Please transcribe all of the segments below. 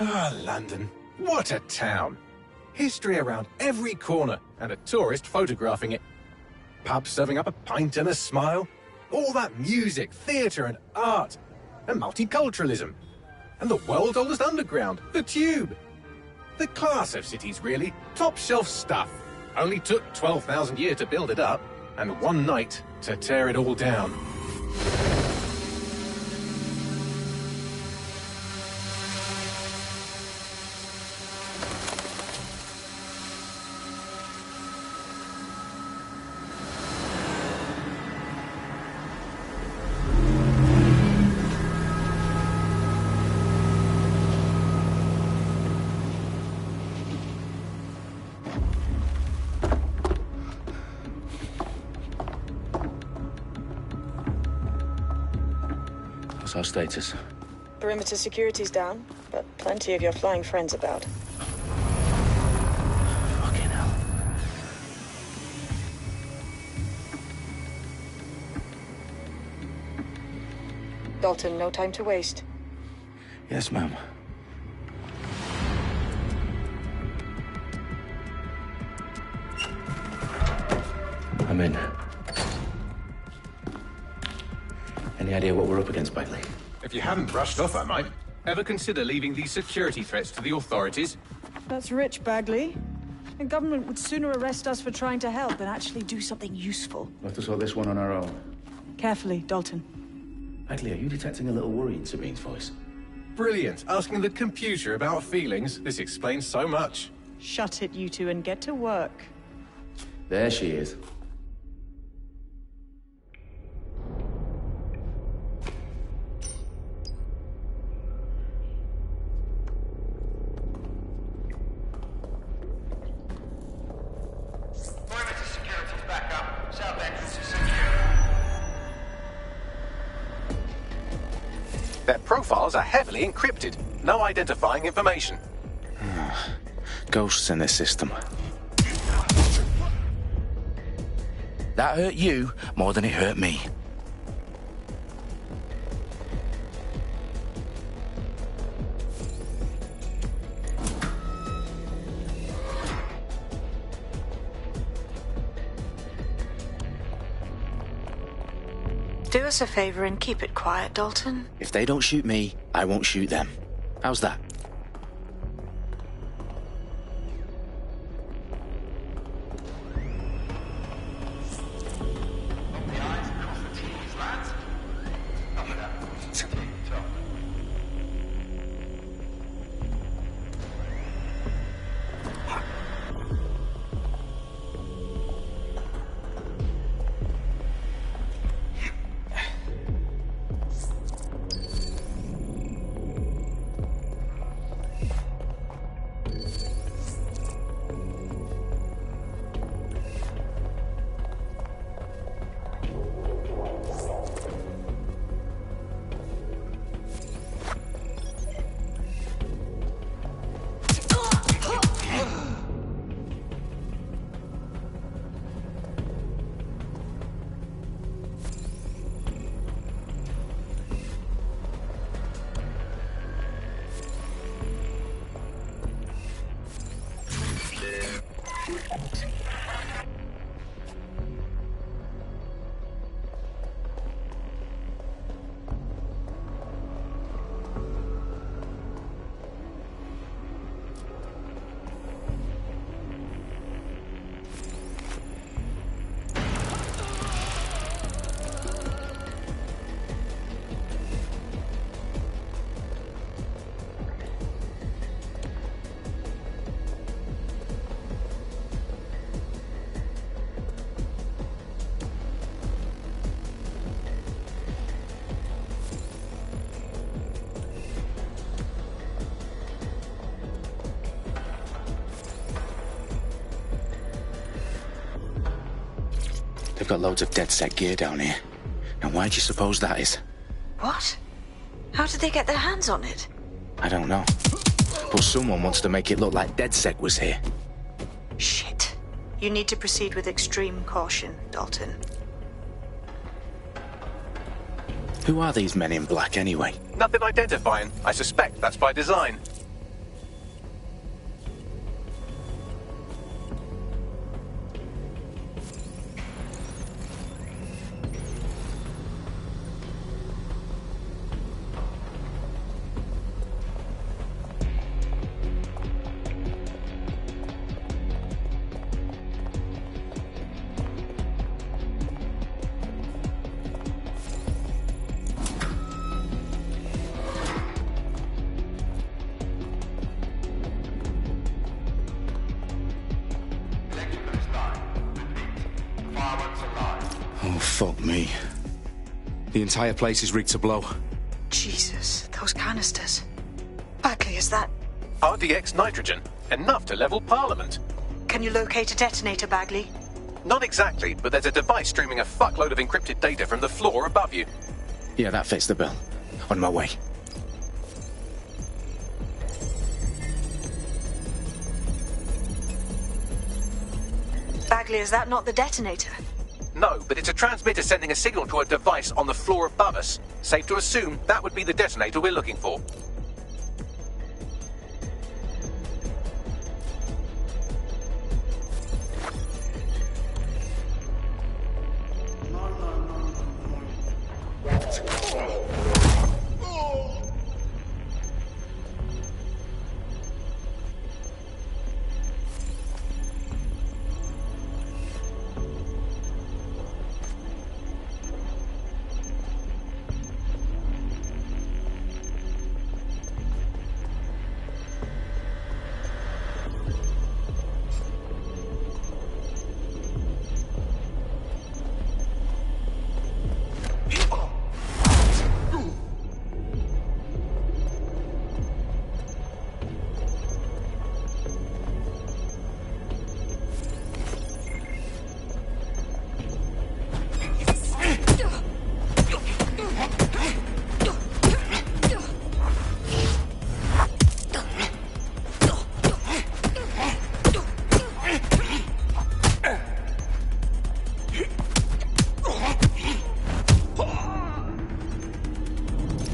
Ah, London. What a town. History around every corner, and a tourist photographing it. Pubs serving up a pint and a smile. All that music, theatre and art. And multiculturalism. And the world's oldest underground, the Tube. The class of cities, really. Top shelf stuff. Only took 12,000 years to build it up, and one night to tear it all down. What's our status? Perimeter security's down, but plenty of your flying friends about. Fucking hell. Dalton, no time to waste. Yes, ma'am. I'm in. Any idea what we're up against, Bagley? If you haven't brushed off, I might. Ever consider leaving these security threats to the authorities? That's rich, Bagley. The government would sooner arrest us for trying to help than actually do something useful. We'll have to sort this one on our own. Carefully, Dalton. Bagley, are you detecting a little worry in Sabine's voice? Brilliant. Asking the computer about feelings. This explains so much. Shut it, you two, and get to work. There she is. Their profiles are heavily encrypted. No identifying information. Ghosts in this system. That hurt you more than it hurt me. Do us a favor and keep it quiet, Dalton. If they don't shoot me, I won't shoot them. How's that? They've got loads of dead set gear down here. Now why do you suppose that is? What? How did they get their hands on it? I don't know. But someone wants to make it look like DedSec was here. Shit. You need to proceed with extreme caution, Dalton. Who are these men in black anyway? Nothing identifying. I suspect that's by design. Fuck me. The entire place is rigged to blow. Jesus, those canisters. Bagley, is that... RDX nitrogen. Enough to level Parliament. Can you locate a detonator, Bagley? Not exactly, but there's a device streaming a fuckload of encrypted data from the floor above you. Yeah, that fits the bill. On my way. Bagley, is that not the detonator? No, but it's a transmitter sending a signal to a device on the floor above us. Safe to assume that would be the detonator we're looking for.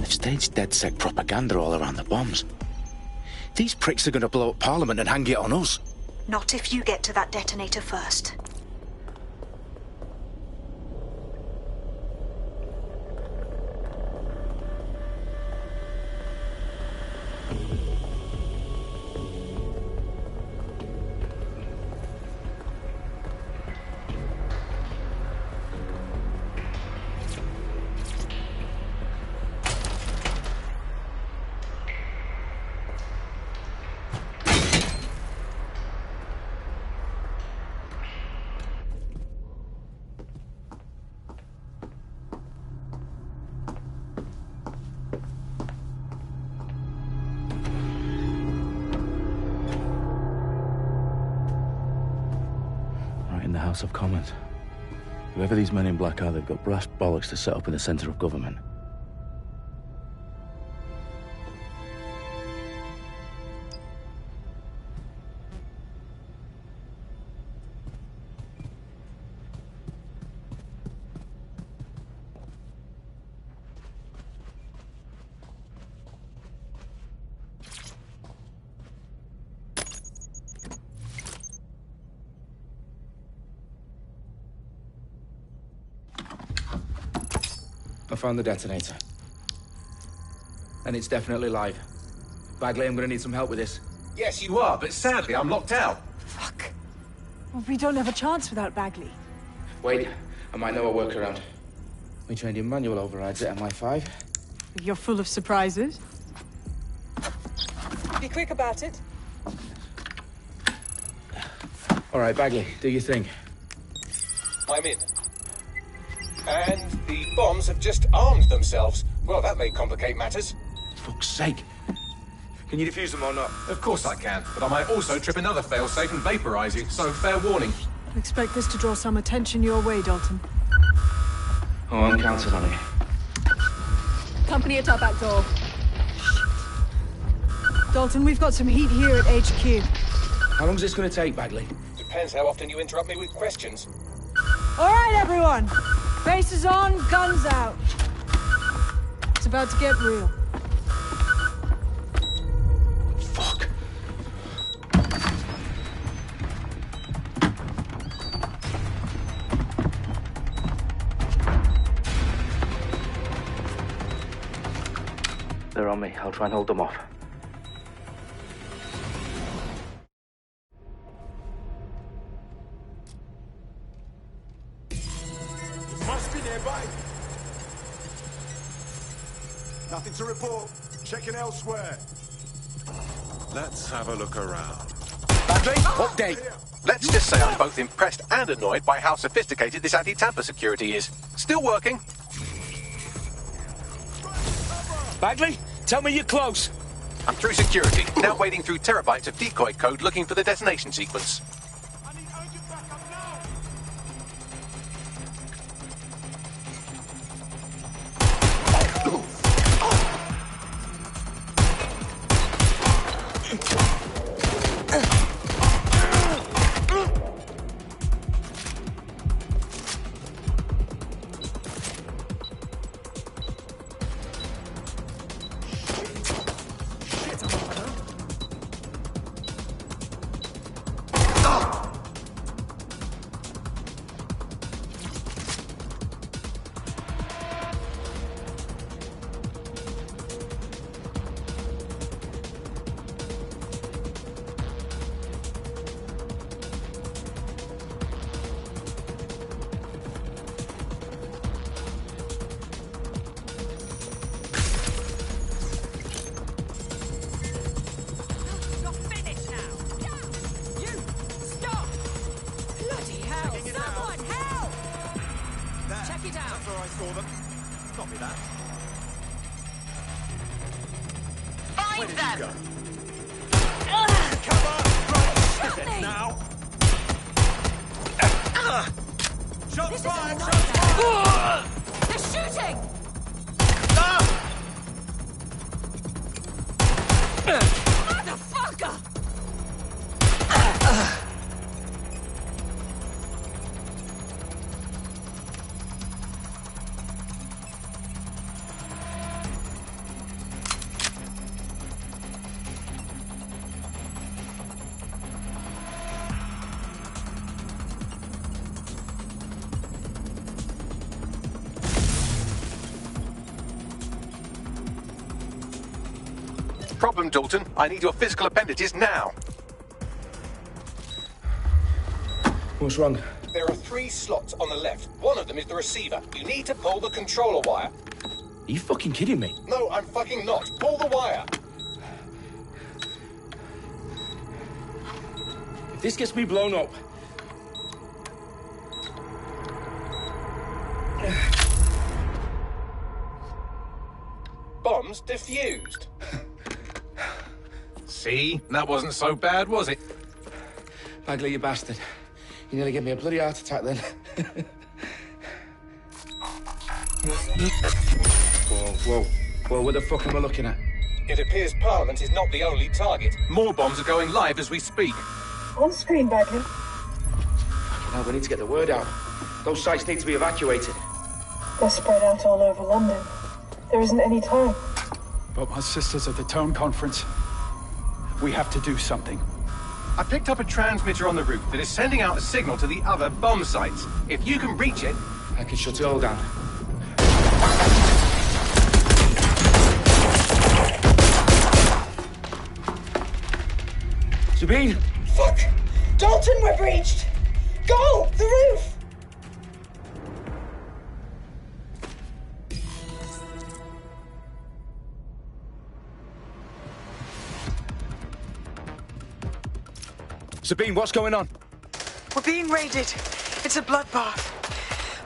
Staged DedSec propaganda all around the bombs. These pricks are going to blow up Parliament and hang it on us. Not if you get to that detonator first. House of Commons. Whoever these men in black are, they've got brass bollocks to set up in the centre of government. I found the detonator. And it's definitely live. Bagley, I'm gonna need some help with this. Yes, you are, but sadly I'm locked out. Fuck. Well, we don't have a chance without Bagley. Wait, I might know a workaround. We trained in manual overrides at MI5. You're full of surprises. Be quick about it. All right, Bagley, do your thing. I'm in. And the bombs have just armed themselves. Well, that may complicate matters. Fuck's sake. Can you defuse them or not? Of course I can, but I might also trip another failsafe and vaporize you, so fair warning. Expect this to draw some attention your way, Dalton. Oh, I'm counting on it. Company at our back door. Shit. Dalton, we've got some heat here at HQ. How long's this gonna take, Bagley? Depends how often you interrupt me with questions. All right, everyone. Faces on, guns out. It's about to get real. Fuck. They're on me. I'll try and hold them off. Must be nearby. Nothing to report. Checking elsewhere. Let's have a look around. Bagley, update. Let's just say I'm both impressed and annoyed by how sophisticated this anti-tamper security is. Still working. Bagley, tell me you're close. I'm through security, now wading through terabytes of decoy code looking for the detonation sequence. I need urgent backup now! Problem, Dalton. I need your physical appendages now. What's wrong? There are 3 slots on the left. One of them is the receiver. You need to pull the controller wire. Are you fucking kidding me? No, I'm fucking not. Pull the wire. If this gets me blown up... Bombs defused. See? That wasn't so bad, was it? Bagley, you bastard. You nearly gave me a bloody heart attack then. Whoa, what the fuck am I looking at? It appears Parliament is not the only target. More bombs are going live as we speak. On screen, Bagley. Now we need to get the word out. Those sites need to be evacuated. They're spread out all over London. There isn't any time. But my sister's at the Tone Conference. We have to do something. I picked up a transmitter on the roof that is sending out a signal to the other bomb sites. If you can reach it... I can shut it all down. Sabine! Fuck! Dalton, we're breached! Go! The roof! Sabine, what's going on? We're being raided. It's a bloodbath.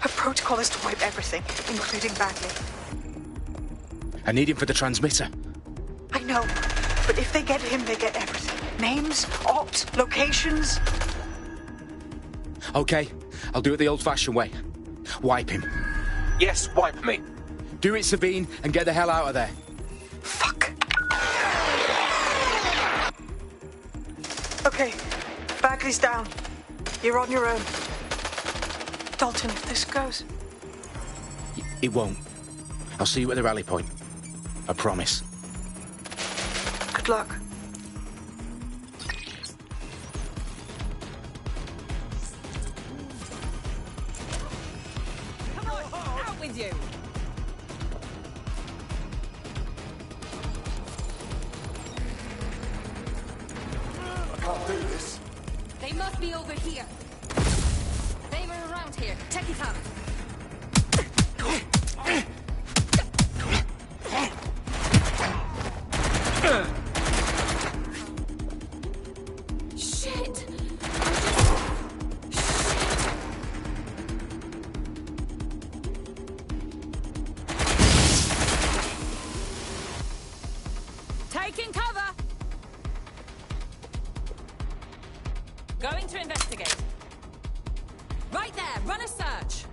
Our protocol is to wipe everything, including Bagley. I need him for the transmitter. I know, but if they get him, they get everything. Names, ops, locations. Okay, I'll do it the old-fashioned way. Wipe him. Yes, wipe me. Do it, Sabine, and get the hell out of there. Fuck. Okay, Bagley's down. You're on your own. Dalton, if this goes... It won't. I'll see you at the rally point. I promise. Good luck. Come on, out with you! I can't do this. They must be over here. They were around here. Check it out. Shit! Taking cover! Going to investigate. Right there, run a search.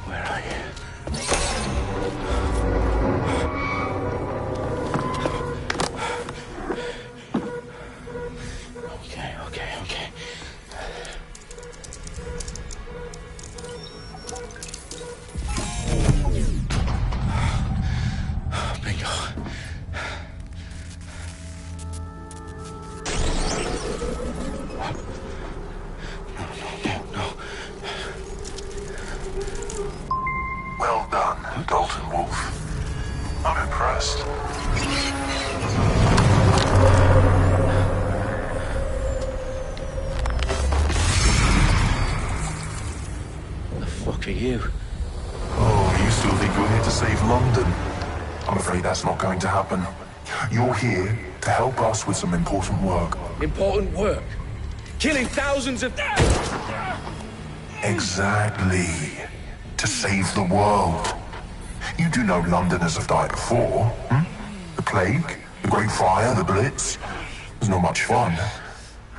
Where are you? Okay. Bingo. No. Well done, Dalton Wolf. I'm impressed. The fuck are you? Oh, you still think you're here to save London? I'm afraid that's not going to happen. You're here to help us with some important work. Important work. Killing thousands of... Exactly. To save the world. You do know Londoners have died before, hmm? The plague, the Great Fire, the Blitz. It's not much fun.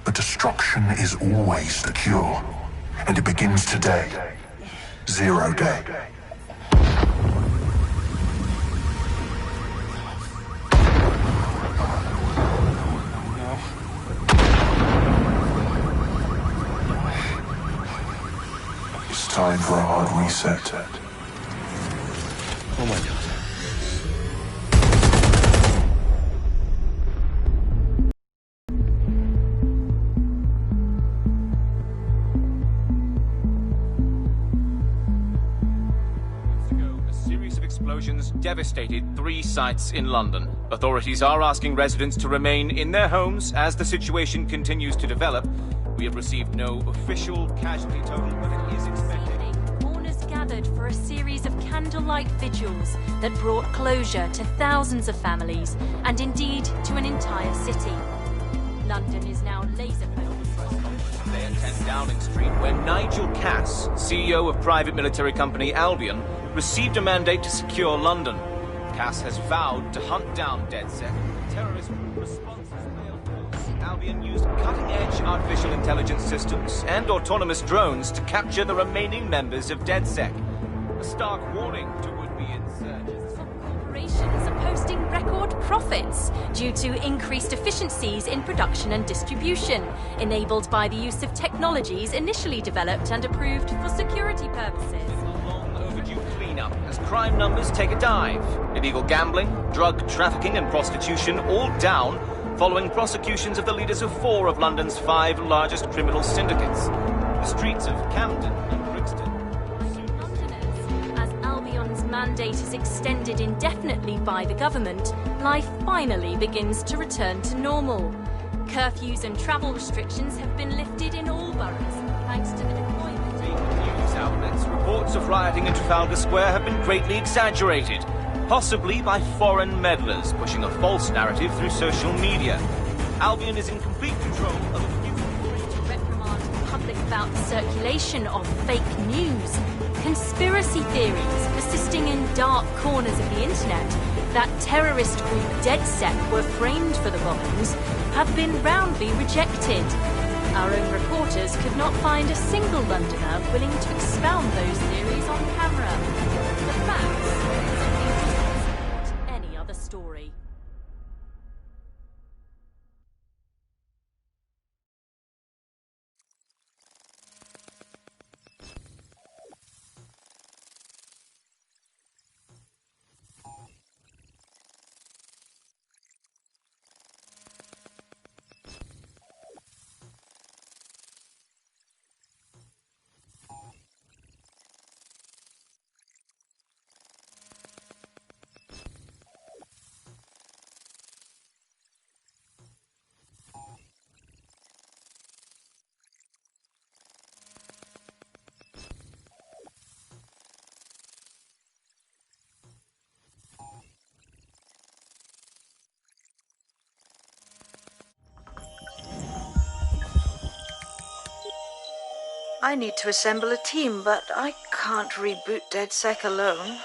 But destruction is always the cure. And it begins today. 0 day. It's time for a hard reset. Oh my god. A series of explosions devastated 3 sites in London. Authorities are asking residents to remain in their homes as the situation continues to develop. We have received no official casualty total, but it is expected. Mourners gathered for a series of candlelight vigils that brought closure to thousands of families and indeed to an entire city. London is now laser-focused. Today at 10 Downing Street, where Nigel Cass, CEO of private military company Albion, received a mandate to secure London. Cass has vowed to hunt down DedSec. Terrorist responses failed. Albion used cutting-edge artificial intelligence systems and autonomous drones to capture the remaining members of DedSec. A stark warning to would-be insurgents. Some corporations are posting record profits due to increased efficiencies in production and distribution, enabled by the use of technologies initially developed and approved for security purposes. Overdue cleanup as crime numbers take a dive. Illegal gambling, drug trafficking and prostitution all down following prosecutions of the leaders of 4 of London's 5 largest criminal syndicates. The streets of Camden and Brixton. Londoners, as Albion's mandate is extended indefinitely by the government, life finally begins to return to normal. Curfews and travel restrictions have been lifted in all boroughs, thanks to the deployment. News outlets, reports of rioting in Trafalgar Square have been greatly exaggerated, possibly by foreign meddlers pushing a false narrative through social media. Albion is in complete control of To reprimand the public about the circulation of fake news, conspiracy theories persisting in dark corners of the internet that terrorist group DedSec were framed for the bombings have been roundly rejected. Our own reporters could not find a single Londoner willing to expound those theories on camera. The facts simply support any other story. I need to assemble a team, but I can't reboot DedSec alone.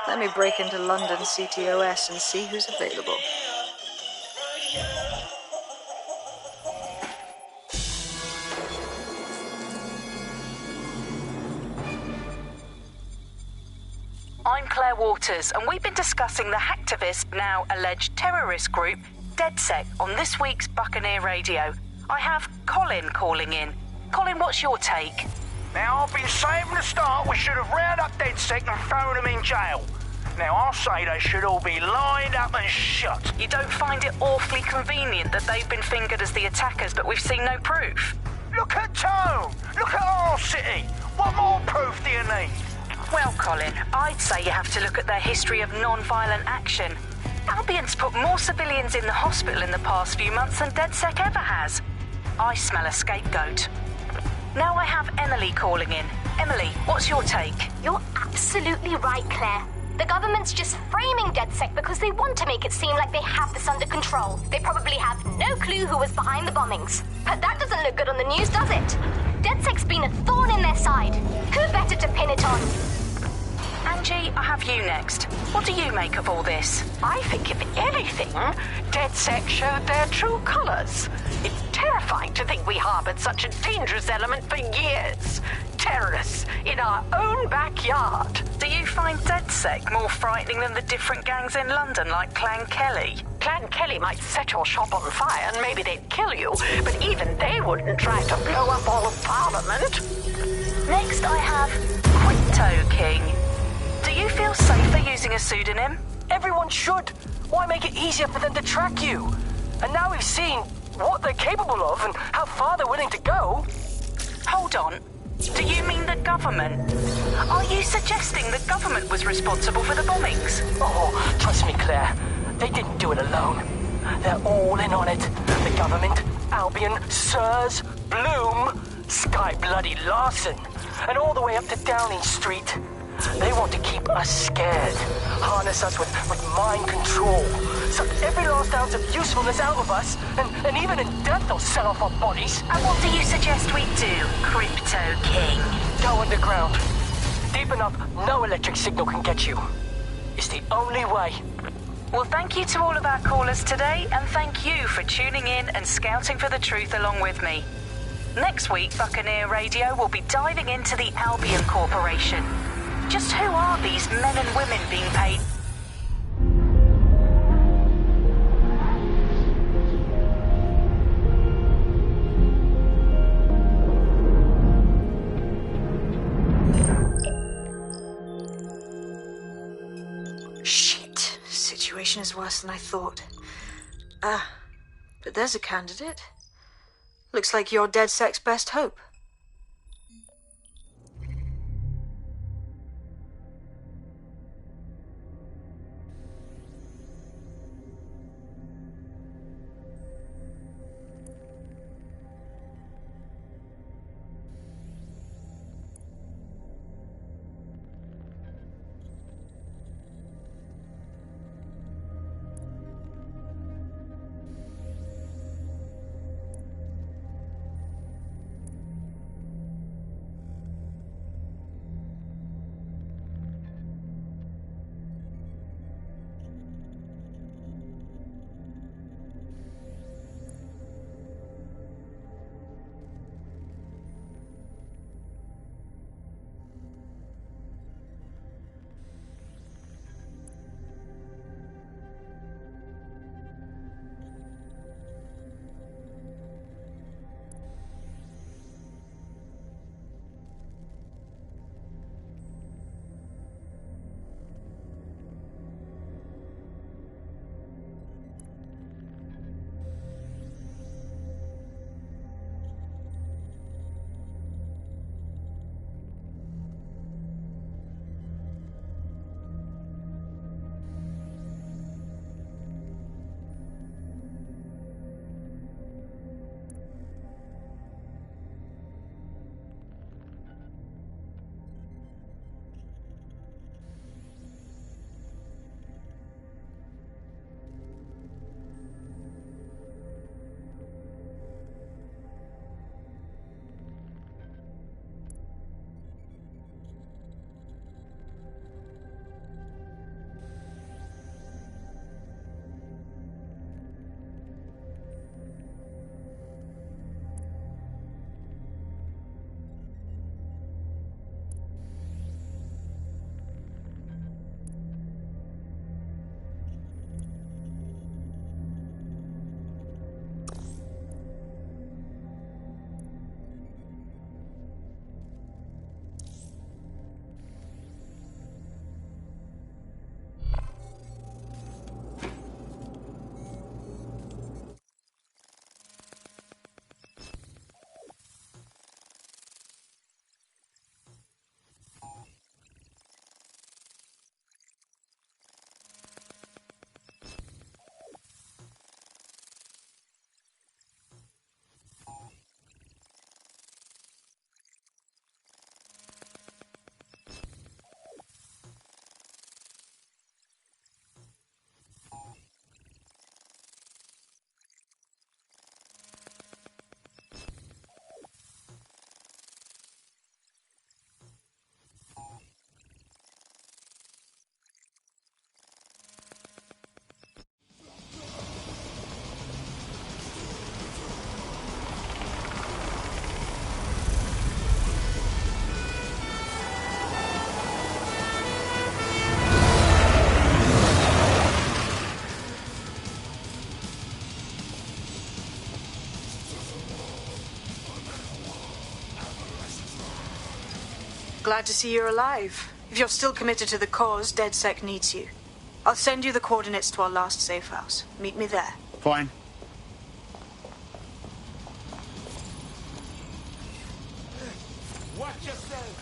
Let me break into London CTOS and see who's available. I'm Claire Waters, and we've been discussing the hacktivist, now alleged terrorist group, DedSec, on this week's Buccaneer Radio. I have Colin calling in. Colin, what's your take? Now, I've been saying from the start we should have rounded up DedSec and thrown them in jail. Now, I'll say they should all be lined up and shot. You don't find it awfully convenient that they've been fingered as the attackers, but we've seen no proof? Look at Tone! Look at our city! What more proof do you need? Well, Colin, I'd say you have to look at their history of non-violent action. Albion's put more civilians in the hospital in the past few months than DedSec ever has. I smell a scapegoat. Now I have Emily calling in. Emily, what's your take? You're absolutely right, Claire. The government's just framing DedSec because they want to make it seem like they have this under control. They probably have no clue who was behind the bombings. But that doesn't look good on the news, does it? DedSec's been a thorn in their side. Who better to pin it on? Angie, I have you next. What do you make of all this? I think, if anything, DedSec showed their true colours. It's terrifying to think we harboured such a dangerous element for years. Terrorists in our own backyard. Do you find DedSec more frightening than the different gangs in London, like Clan Kelly? Clan Kelly might set your shop on fire and maybe they'd kill you, but even they wouldn't try to blow up all of Parliament. Next I have Crypto King. Do you feel safer using a pseudonym? Everyone should. Why make it easier for them to track you? And now we've seen what they're capable of and how far they're willing to go. Hold on. Do you mean the government? Are you suggesting the government was responsible for the bombings? Oh, trust me, Claire. They didn't do it alone. They're all in on it. The government, Albion, Sirs, Bloom, Sky Bloody Larson, and all the way up to Downing Street. They want to keep us scared, harness us with mind control, suck every last ounce of usefulness out of us, and even in death they'll sell off our bodies. And what do you suggest we do, Crypto King? Go underground. Deep enough, no electric signal can get you. It's the only way. Well, thank you to all of our callers today, and thank you for tuning in and scouting for the truth along with me. Next week, Buccaneer Radio will be diving into the Albion Corporation. Just who are these men and women being paid? Shit. Situation is worse than I thought. But there's a candidate. Looks like you're DedSec's best hope. glad to see you're alive. If you're still committed to the cause, DedSec needs you. I'll send you the coordinates to our last safe house. Meet me there. Fine. Watch yourself!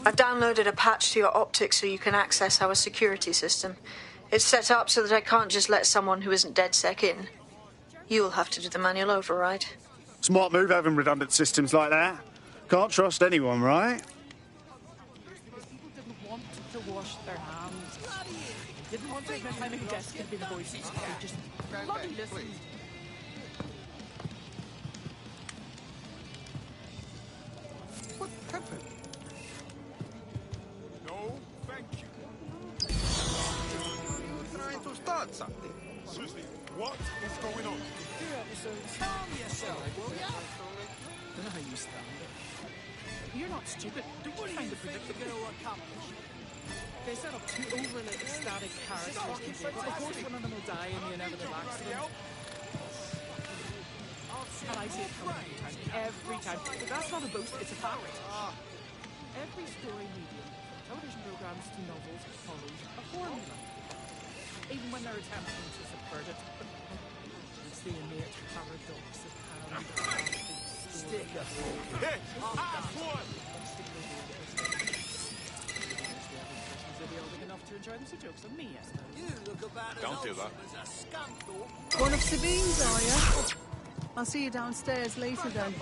I've downloaded a patch to your optics so you can access our security system. It's set up so that I can't just let someone who isn't DedSec in. You'll have to do the manual override. Smart move having redundant systems like that. Can't trust anyone, right? People didn't want to wash their hands. They didn't want to admit how many deaths could be the voices. They just bloody listened. What happened? No, thank you. You're trying to start something. Susie, what is going on? 2 episodes. Calm yourself, will ya? Don't know how you stand it. You're not stupid. Don't you find it predictable? They set up 2 overly ecstatic characters. Of course, one of them will die in the inevitable accident. And I see it coming every time. But that's not a boast, it's a fact. Every story medium, television programs to novels, follows a formula. Even when they're attempting to subvert it. It's the innate paradox of how stick up. Enough to enjoy the jokes on me yesterday. You look about as Don't do that. as a skunk. One of Sabine's, are you? I'll see you downstairs later then.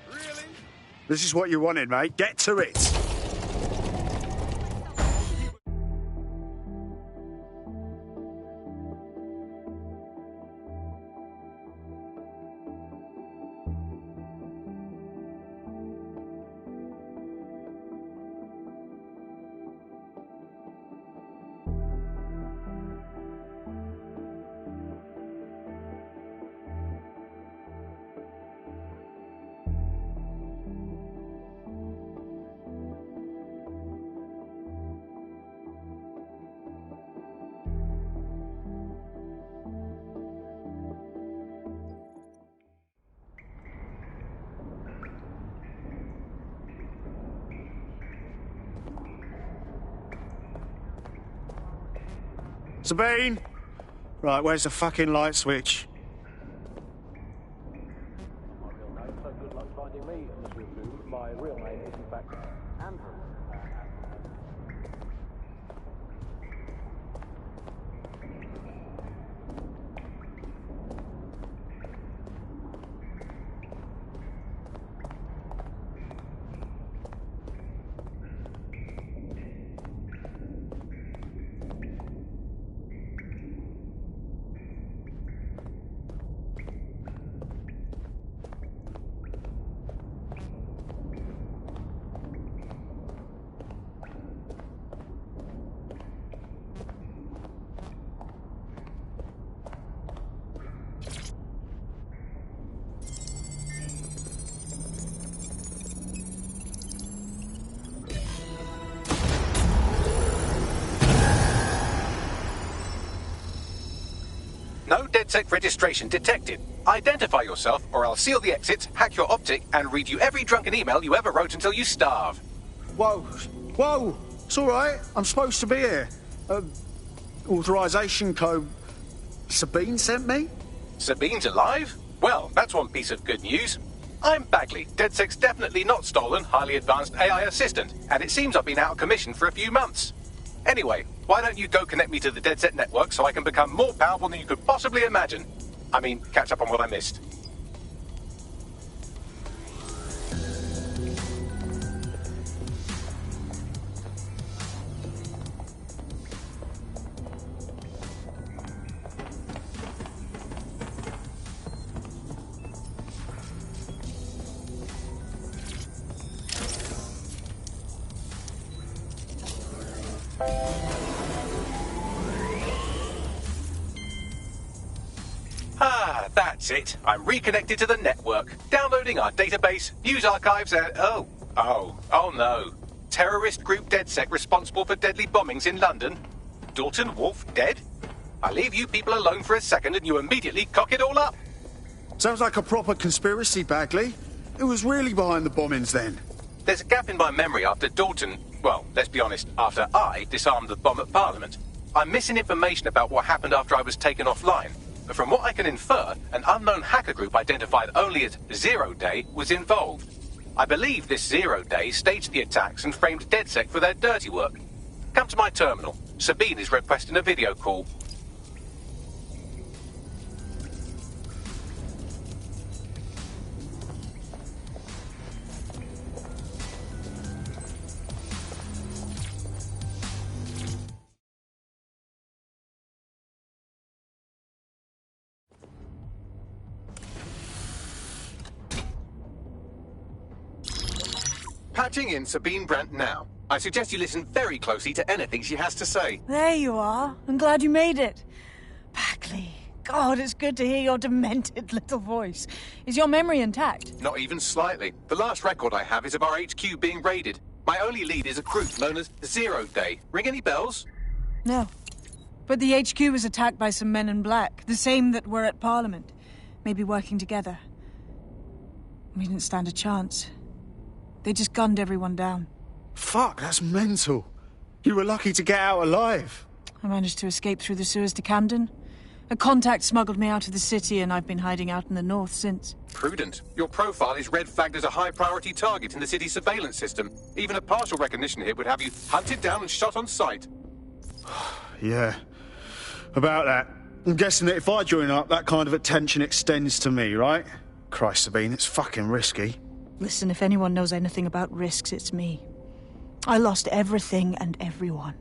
Really? This is what you wanted, mate. Get to it. Sabine! Right, where's the fucking light switch? Good luck finding me, Mr. Bloom. My real name is, in fact, Andrew. No DedSec registration detected. Identify yourself, or I'll seal the exits, hack your optic, and read you every drunken email you ever wrote until you starve. Whoa! Whoa! It's all right. I'm supposed to be here. Authorization code... Sabine sent me? Sabine's alive? Well, that's one piece of good news. I'm Bagley, DedSec's definitely not stolen, highly advanced AI assistant, and it seems I've been out of commission for a few months. Anyway, why don't you go connect me to the DedSec network so I can become more powerful than you could possibly imagine? I mean, catch up on what I missed. Ah, that's it. I'm reconnected to the network, downloading our database, news archives, and... Oh no. Terrorist group DedSec responsible for deadly bombings in London? Dalton Wolfe dead? I leave you people alone for a second and you immediately cock it all up. Sounds like a proper conspiracy, Bagley. Who was really behind the bombings then? There's a gap in my memory after Dalton... Well, let's be honest, after I disarmed the bomb at Parliament. I'm missing information about what happened after I was taken offline. But from what I can infer, an unknown hacker group identified only as Zero Day was involved. I believe this Zero Day staged the attacks and framed DedSec for their dirty work. Come to my terminal. Sabine is requesting a video call. Patching in Sabine Brandt now. I suggest you listen very closely to anything she has to say. There you are. I'm glad you made it. Bagley. God, it's good to hear your demented little voice. Is your memory intact? Not even slightly. The last record I have is of our HQ being raided. My only lead is a group known as Zero Day. Ring any bells? No. But the HQ was attacked by some men in black. The same that were at Parliament. Maybe working together. We didn't stand a chance. They just gunned everyone down. Fuck, that's mental. You were lucky to get out alive. I managed to escape through the sewers to Camden. A contact smuggled me out of the city and I've been hiding out in the north since. Prudent. Your profile is red flagged as a high-priority target in the city's surveillance system. Even a partial recognition hit would have you hunted down and shot on sight. Yeah. About that. I'm guessing that if I join up, that kind of attention extends to me, right? Christ, Sabine, it's fucking risky. Listen, if anyone knows anything about risks, it's me. I lost everything and everyone.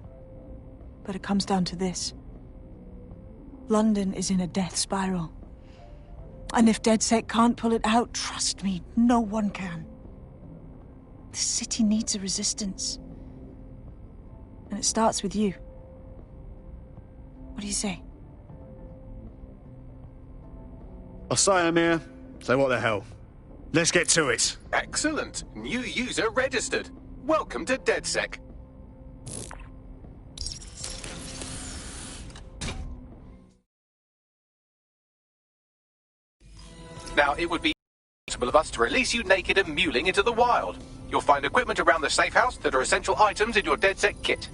But it comes down to this. London is in a death spiral. And if DedSec can't pull it out, trust me, no one can. The city needs a resistance. And it starts with you. What do you say? I'll say I'm here. So what the hell? Let's get to it. Excellent. New user registered. Welcome to DedSec. Now, it would be possible of us to release you naked and mewling into the wild. You'll find equipment around the safe house that are essential items in your DedSec kit.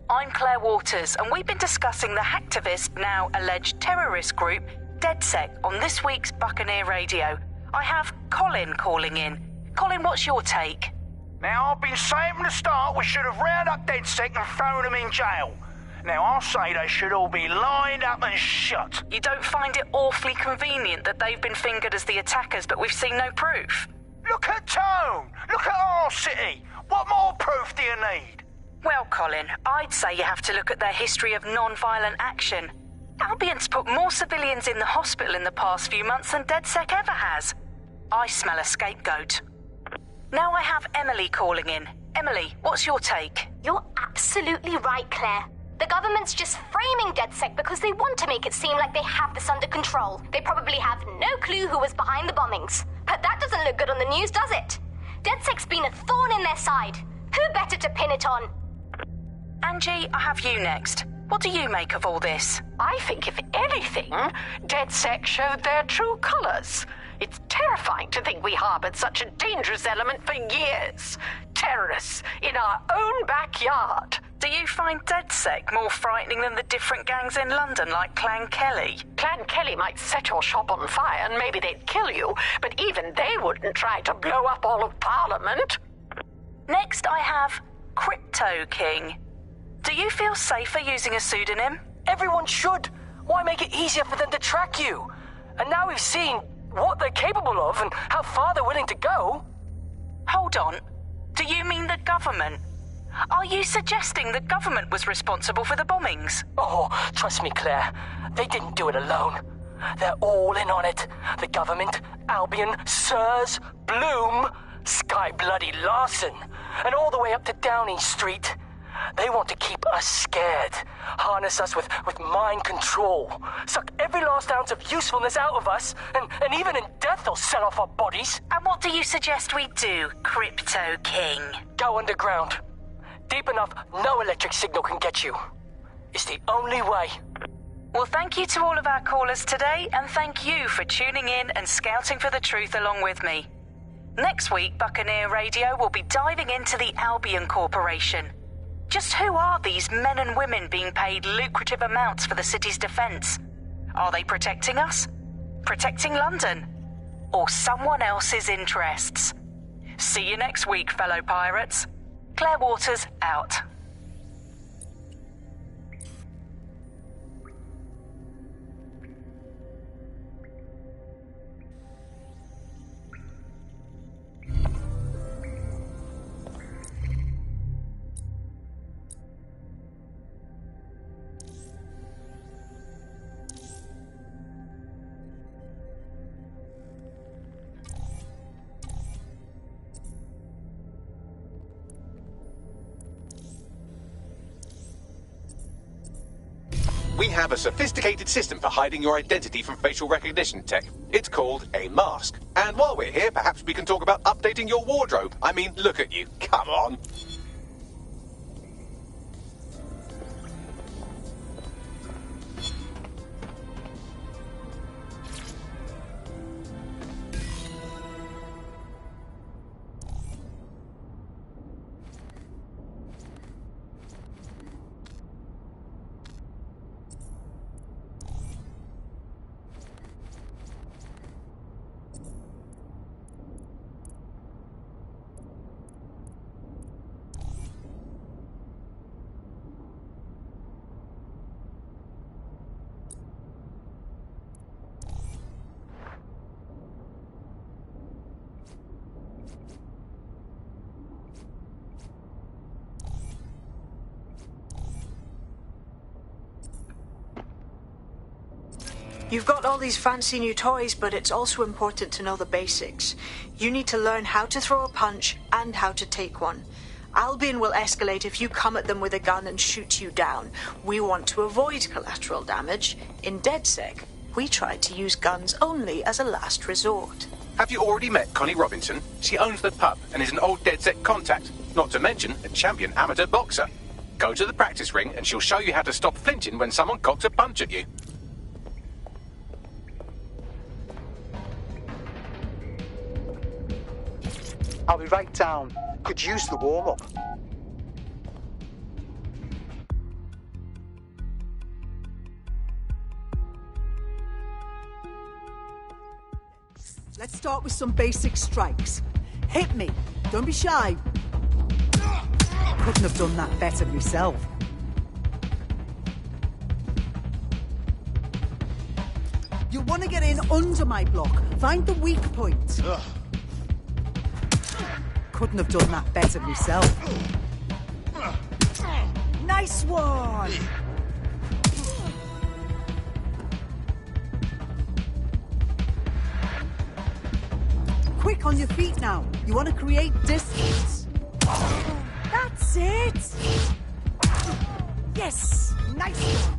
I'm Claire Waters, and we've been discussing the hacktivist, now alleged terrorist group, DedSec, on this week's Buccaneer Radio. I have Colin calling in. Colin, what's your take? Now, I've been saying from the start we should have rounded up DedSec and thrown them in jail. Now, I'll say they should all be lined up and shot. You don't find it awfully convenient that they've been fingered as the attackers, but we've seen no proof? Look at Tone! Look at our city! What more proof do you need? Well, Colin, I'd say you have to look at their history of non-violent action. Albion's put more civilians in the hospital in the past few months than DedSec ever has. I smell a scapegoat. Now I have Emily calling in. Emily, what's your take? You're absolutely right, Claire. The government's just framing DedSec because they want to make it seem like they have this under control. They probably have no clue who was behind the bombings. But that doesn't look good on the news, does it? DedSec's been a thorn in their side. Who better to pin it on? Angie, I have you next. What do you make of all this? I think, if anything, DedSec showed their true colours. It's terrifying to think we harboured such a dangerous element for years. Terrorists in our own backyard. Do you find DedSec more frightening than the different gangs in London, like Clan Kelly? Clan Kelly might set your shop on fire and maybe they'd kill you, but even they wouldn't try to blow up all of Parliament. Next, I have Crypto King. Do you feel safer using a pseudonym? Everyone should. Why make it easier for them to track you? And now we've seen what they're capable of and how far they're willing to go. Hold on. Do you mean the government? Are you suggesting the government was responsible for the bombings? Oh, trust me, Claire. They didn't do it alone. They're all in on it. The government, Albion, Sirs, Bloom, Sky Bloody Larson, and all the way up to Downing Street. They want to keep us scared, harness us with mind control, suck every last ounce of usefulness out of us, and even in death they'll sell off our bodies. And what do you suggest we do, Crypto King? Go underground. Deep enough, no electric signal can get you. It's the only way. Well, thank you to all of our callers today, and thank you for tuning in and scouting for the truth along with me. Next week, Buccaneer Radio will be diving into the Albion Corporation. Just who are these men and women being paid lucrative amounts for the city's defence? Are they protecting us? Protecting London? Or someone else's interests? See you next week, fellow pirates. Claire Waters, out. We have a sophisticated system for hiding your identity from facial recognition tech. It's called a mask. And while we're here, perhaps we can talk about updating your wardrobe. I mean, look at you. Come on. You've got all these fancy new toys, but it's also important to know the basics. You need to learn how to throw a punch and how to take one. Albion will escalate if you come at them with a gun and shoot you down. We want to avoid collateral damage. In DedSec, we try to use guns only as a last resort. Have you already met Connie Robinson? She owns the pub and is an old DedSec contact, not to mention a champion amateur boxer. Go to the practice ring and she'll show you how to stop flinching when someone cocks a punch at you. I'll be right down. Could use the warm-up. Let's start with some basic strikes. Hit me. Don't be shy. Couldn't have done that better myself. You want to get in under my block. Find the weak point. Couldn't have done that better myself. Nice one! Quick on your feet now. You want to create distance. That's it! Yes! Nice one!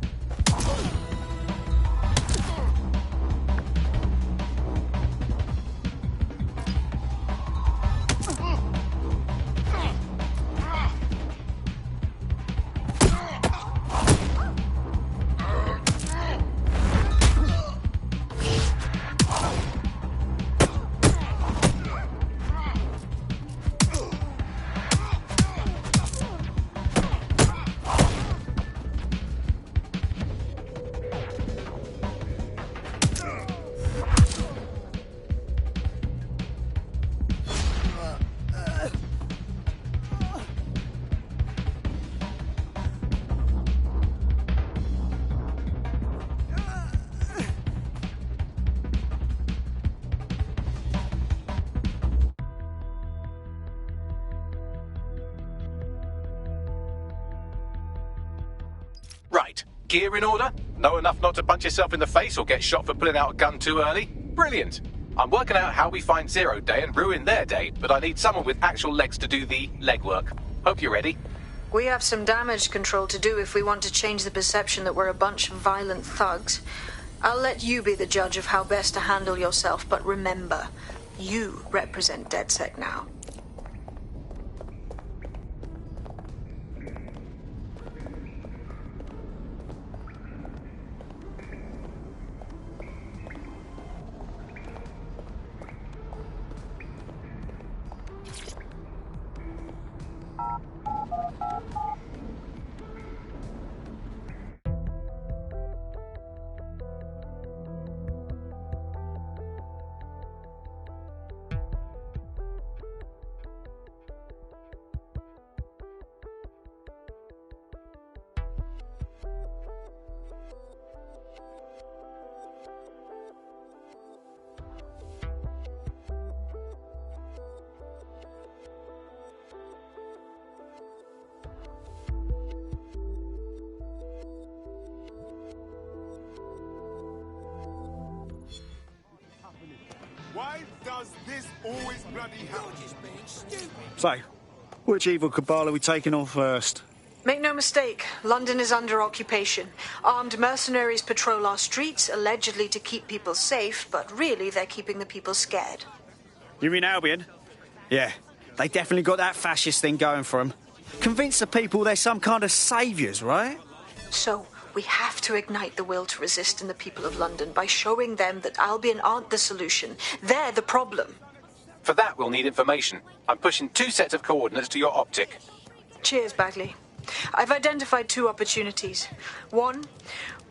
Right. Gear in order? Know enough not to punch yourself in the face or get shot for pulling out a gun too early? Brilliant. I'm working out how we find Zero Day and ruin their day, but I need someone with actual legs to do the legwork. Hope you're ready. We have some damage control to do if we want to change the perception that we're a bunch of violent thugs. I'll let you be the judge of how best to handle yourself, but remember, you represent DedSec now. Why does this always bloody happen? So, which evil cabal are we taking on first? Make no mistake, London is under occupation. Armed mercenaries patrol our streets, allegedly to keep people safe, but really they're keeping the people scared. You mean Albion? Yeah, they definitely got that fascist thing going for them. Convince the people they're some kind of saviours, right? So, we have to ignite the will to resist in the people of London by showing them that Albion aren't the solution. They're the problem. For that, we'll need information. I'm pushing 2 sets of coordinates to your optic. Cheers, Bagley. I've identified 2 opportunities. 1,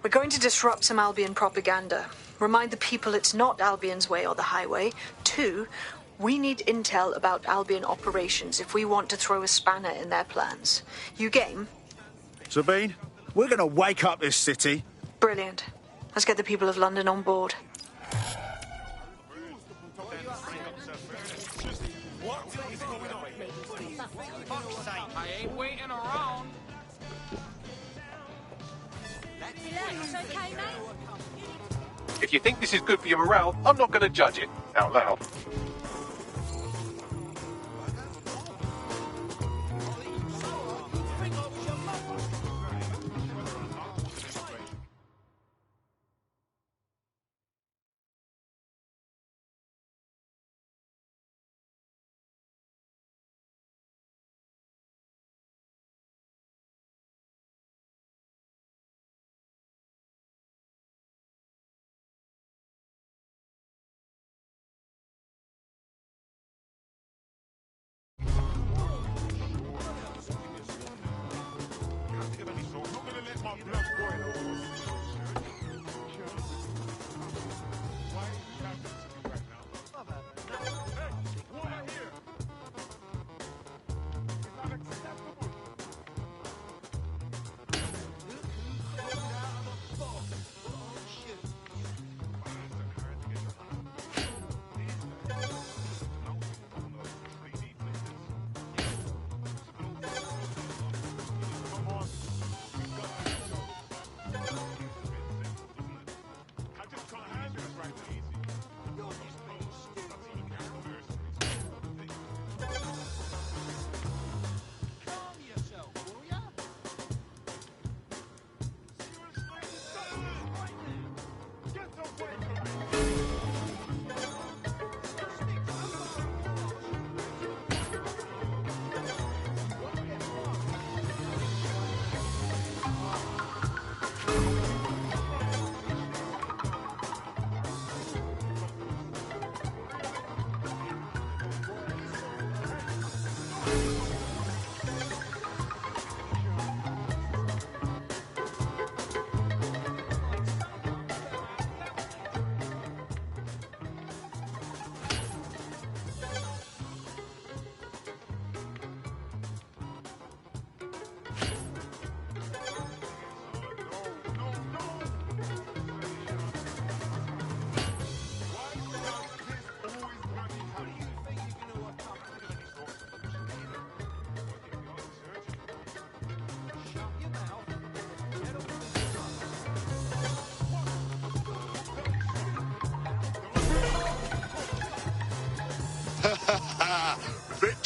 we're going to disrupt some Albion propaganda. Remind the people it's not Albion's way or the highway. 2, we need intel about Albion operations if we want to throw a spanner in their plans. You game? Sabine, we're going to wake up this city. Brilliant. Let's get the people of London on board. I ain't waiting around. Relax, okay, mate? If you think this is good for your morale, I'm not going to judge it out loud.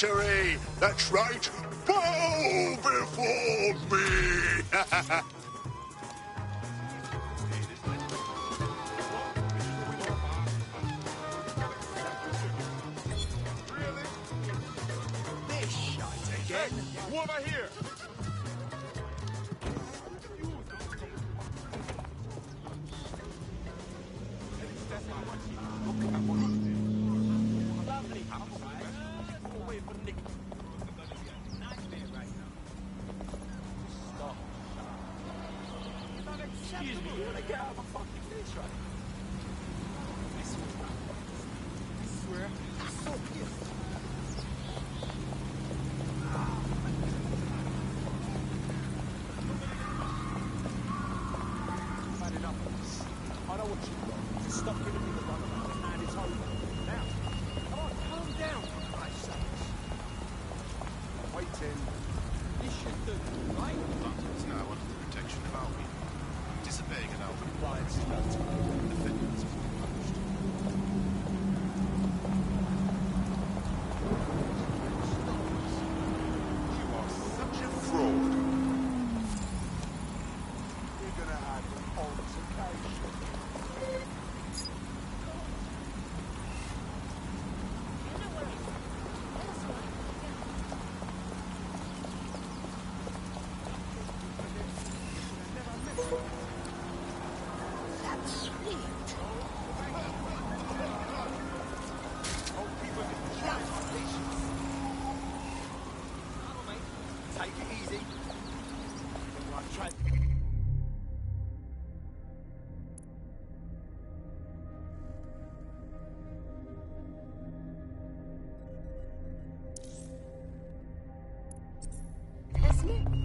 military. That's right. Bow before me. What I hear? Excuse me, you want to get out of a fucking fish, right? I swear, I'm so pissed. I know what you've got. Just stop giving me the runaround, and it's over. Now, come on, calm down, for Christ's sakes. Waiting. This should do, right? It's now under the protection of Albion. Disobeying an Albion Riots is not time. defendants will be punished. You are such a fraud. We're gonna have an altercation. That's sweet. Take it easy. Right, try.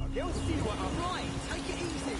Okay, we'll see what I'm right. Take it easy.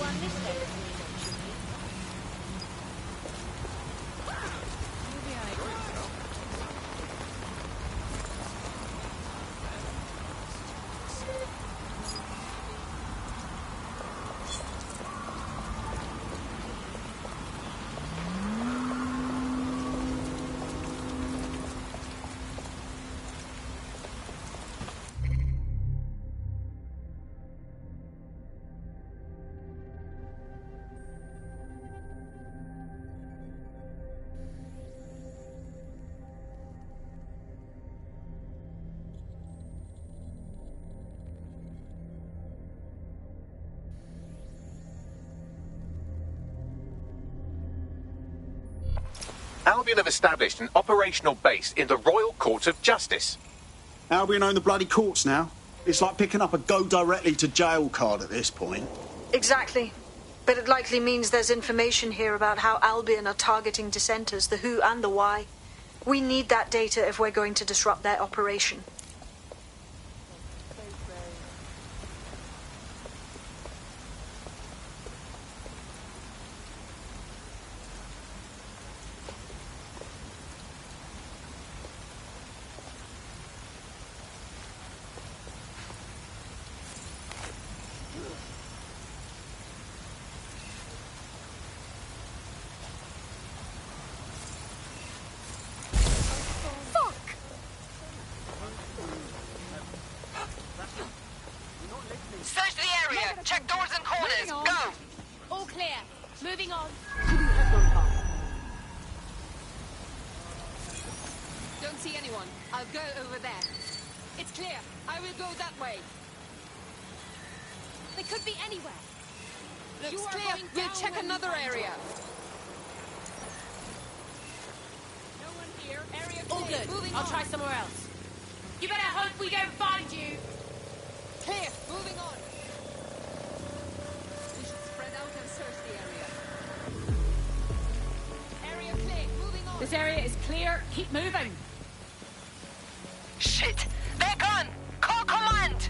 on this side of me, Albion have established an operational base in the Royal Court of Justice. Albion own the bloody courts now. It's like picking up a go directly to jail card at this point. Exactly. But it likely means there's information here about how Albion are targeting dissenters, the who and the why. We need that data if we're going to disrupt their operation. Search the area. Check doors and corners. Go. All clear. Moving on. Don't see anyone. I'll go over there. It's clear. I will go that way. They could be anywhere. Looks clear. We'll check another area. No one here. Area clear. All good. Moving I'll try somewhere else. You better hope we don't find you. Clear. Moving on. We should spread out and search the area. Area clear. Moving on. This area is clear. Keep moving. Shit! They're gone! Call command!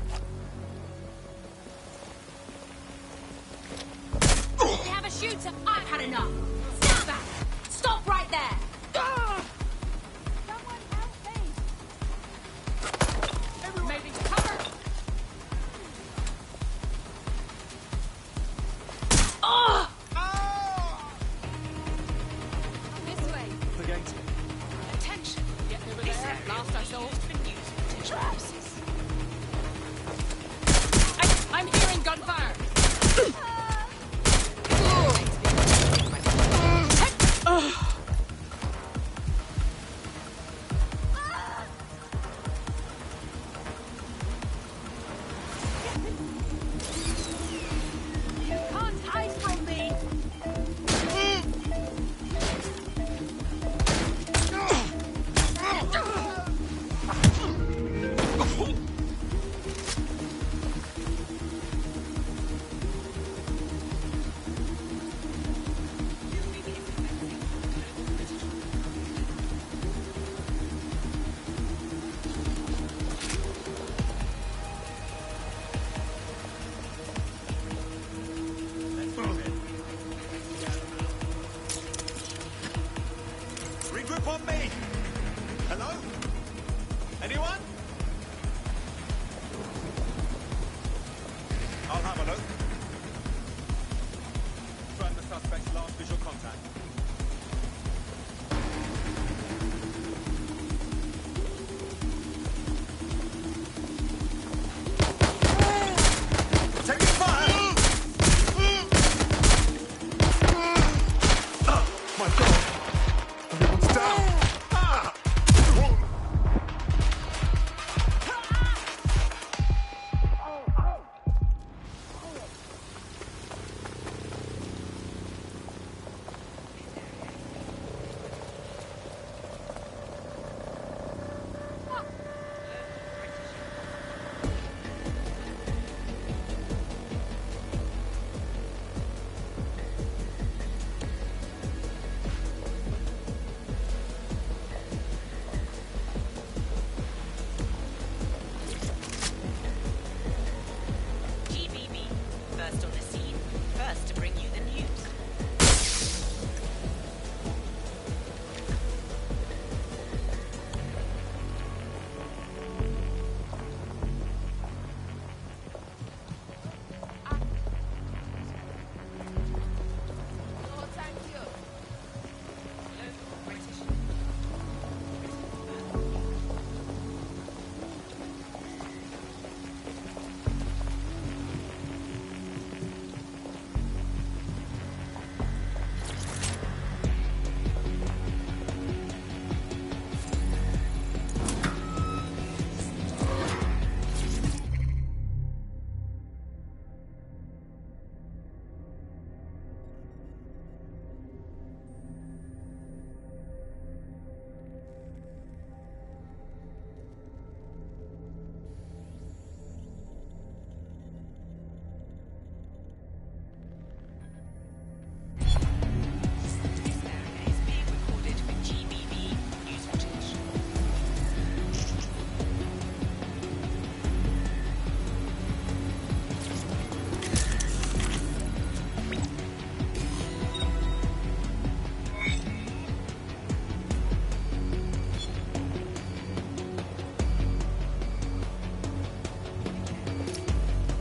They have a shooter. I've had enough. Stand back. Stop right there. Someone help me. Maybe cover. Oh! This way. The gate. Attention. Get over there. Last I saw. Traps. I'm hearing gunfire. You can't hide from me. Regroup on me. Hello? Anyone? I'll have a look. Confirm the suspect's last visual contact. Taking fire! My God! Everyone's down!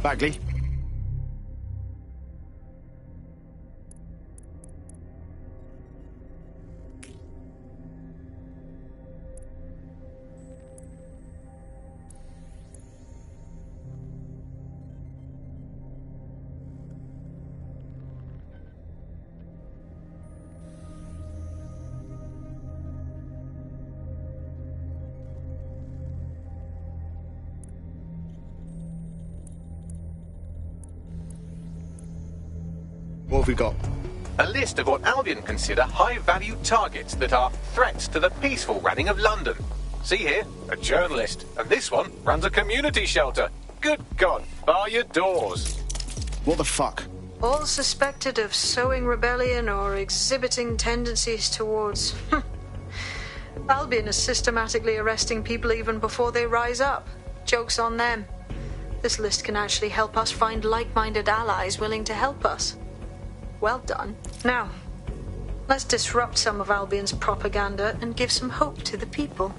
Bagley. What have we got? A list of what Albion consider high-value targets that are threats to the peaceful running of London. See here, a journalist, and this one runs a community shelter. Good God, bar your doors. What the fuck? All suspected of sowing rebellion or exhibiting tendencies towards... Albion is systematically arresting people even before they rise up. Joke's on them. This list can actually help us find like-minded allies willing to help us. Well done. Now, let's disrupt some of Albion's propaganda and give some hope to the people.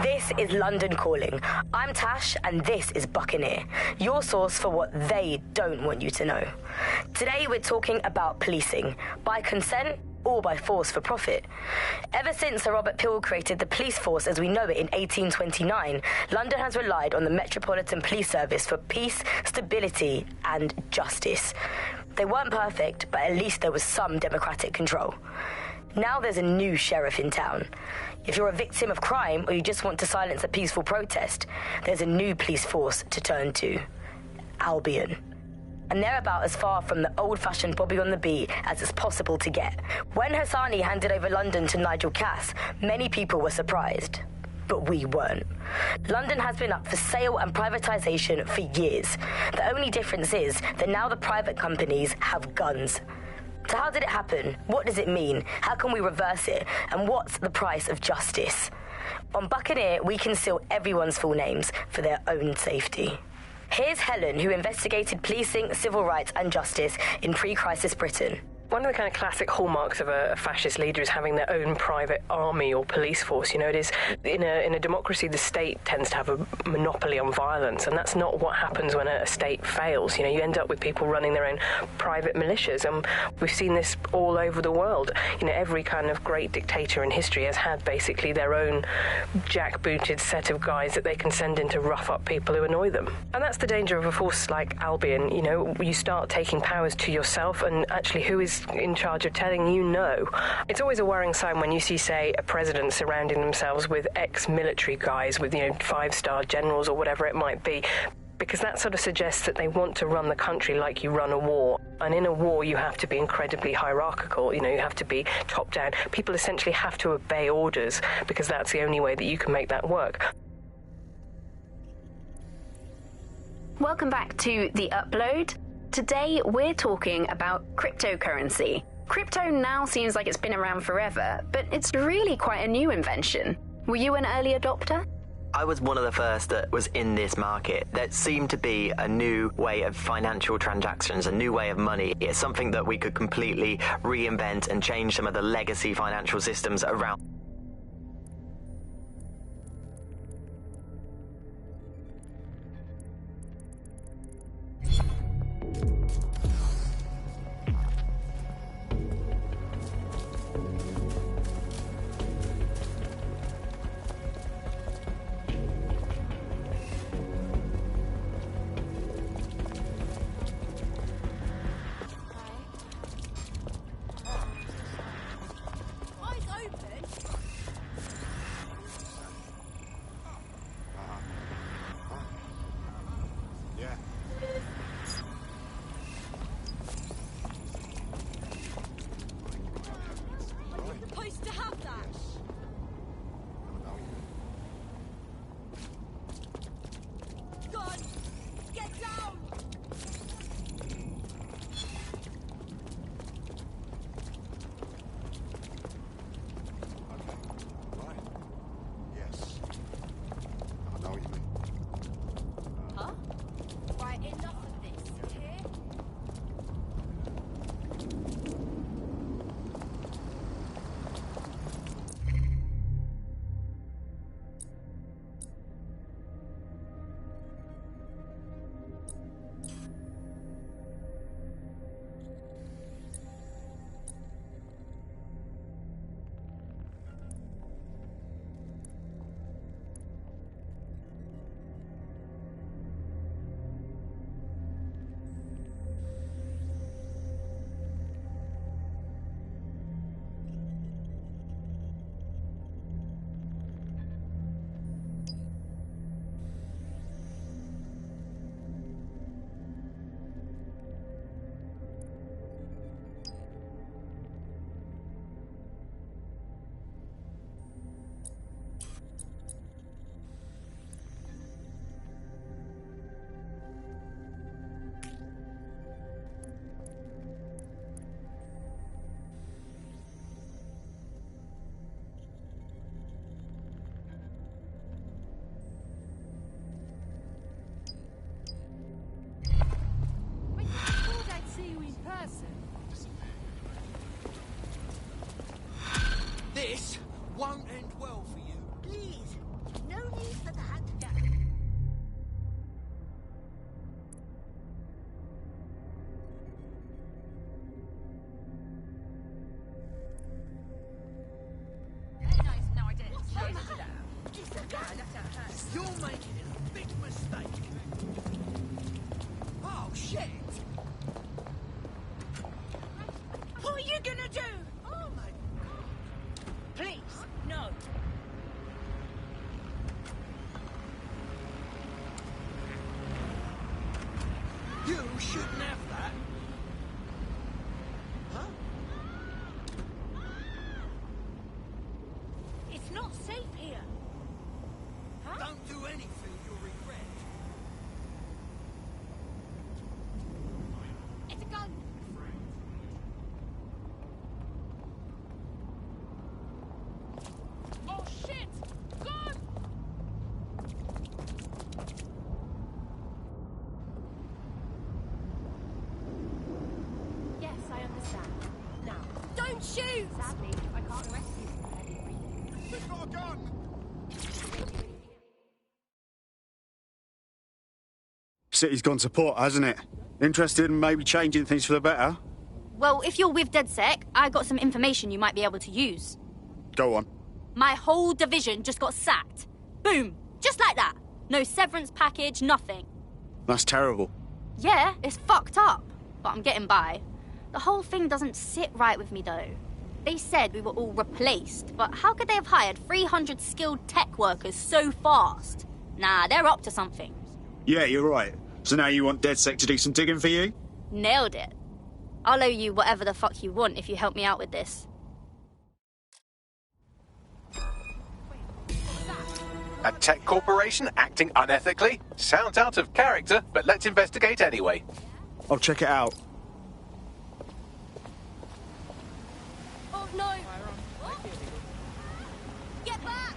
This is London Calling. I'm Tash, and this is Buccaneer, your source for what they don't want you to know. Today we're talking about policing, by consent or by force for profit. Ever since Sir Robert Peel created the police force as we know it in 1829, London has relied on the Metropolitan Police Service for peace, stability, and justice. They weren't perfect, but at least there was some democratic control. Now there's a new sheriff in town. If you're a victim of crime or you just want to silence a peaceful protest, there's a new police force to turn to. Albion. And they're about as far from the old-fashioned Bobby on the beat as it's possible to get. When Hassani handed over London to Nigel Cass, many people were surprised. But we weren't. London has been up for sale and privatisation for years. The only difference is that now the private companies have guns. So how did it happen? What does it mean? How can we reverse it? And what's the price of justice? On Buccaneer, we conceal everyone's full names for their own safety. Here's Helen, who investigated policing, civil rights and justice in pre-crisis Britain. One of the kind of classic hallmarks of a fascist leader is having their own private army or police force. You know, it is in a democracy, the state tends to have a monopoly on violence, and that's not what happens when a state fails. You know, you end up with people running their own private militias, and we've seen this all over the world. You know, every kind of great dictator in history has had basically their own jackbooted set of guys that they can send in to rough up people who annoy them. And that's the danger of a force like Albion. You know, you start taking powers to yourself, and actually who is in charge of telling you no? It's always a worrying sign when you see, say, a president surrounding themselves with ex-military guys, with, you know, 5-star generals or whatever it might be, because that sort of suggests that they want to run the country like you run a war. And in a war, you have to be incredibly hierarchical. You know, you have to be top down. People essentially have to obey orders, because that's the only way that you can make that work. Welcome back to The Upload. Today, we're talking about cryptocurrency. Crypto now seems like it's been around forever, but it's really quite a new invention. Were you an early adopter? I was one of the first that was in this market. There seemed to be a new way of financial transactions, a new way of money. It's something that we could completely reinvent and change some of the legacy financial systems around. This won't end well for you. Please, no need for that. No, I didn't. You're making a big mistake. Oh, shit! What are you gonna do? Oh, my... Please, no. You shouldn't have that. Huh? It's not safe here. Huh? Don't do anything you'll regret. It's a gun. Oh shit! Gun! Yes, I understand. shoot! Sadly, I can't arrest you. They've got a gun! City's gone to pot, hasn't it? Interested in maybe changing things for the better? Well, if you're with DedSec, I got some information you might be able to use. Go on. My whole division just got sacked. Boom. Just like that. No severance package, nothing. That's terrible. Yeah, it's fucked up. But I'm getting by. The whole thing doesn't sit right with me, though. They said we were all replaced, but how could they have hired 300 skilled tech workers so fast? Nah, they're up to something. Yeah, you're right. So now you want DedSec to do some digging for you? Nailed it. I'll owe you whatever the fuck you want if you help me out with this. A tech corporation acting unethically? Sounds out of character, but let's investigate anyway. I'll check it out. Oh no! Get back!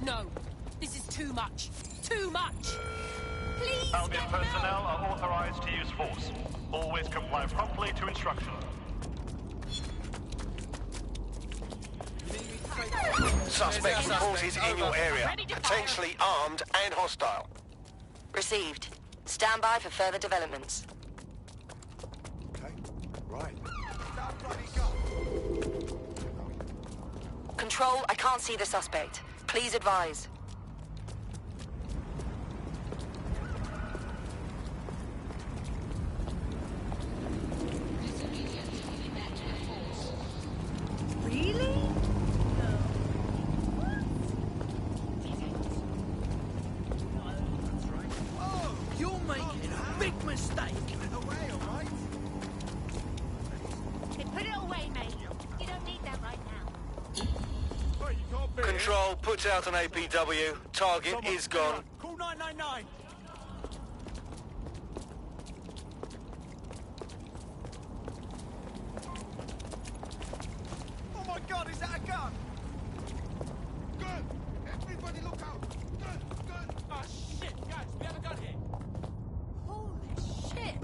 No, this is too much. Too much. Please Albion personnel are authorized to use force. Always comply promptly to instruction. Suspect reported in your area. Potentially armed and hostile. Received. Stand by for further developments. Okay, right. Control, I can't see the suspect. Please advise. Really? Oh, you're making a big mistake. Hey, put it away, mate. You don't need that right now. Control, put out an APW. Target is gone. Call 999. Oh my God, is that a gun? Gun! Everybody look out! Gun! Gun! Oh shit, guys, we have a gun here. Holy shit!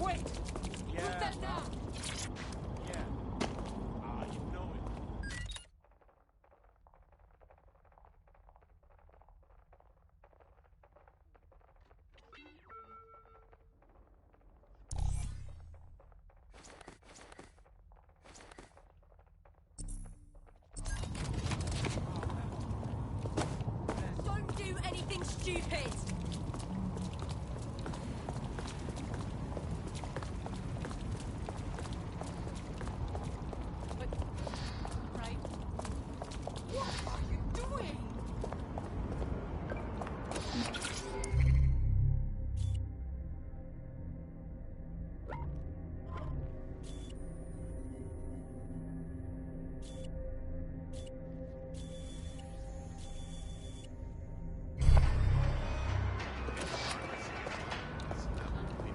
Wait! Put that down! Don't do anything stupid! stupid! Right. What are you doing?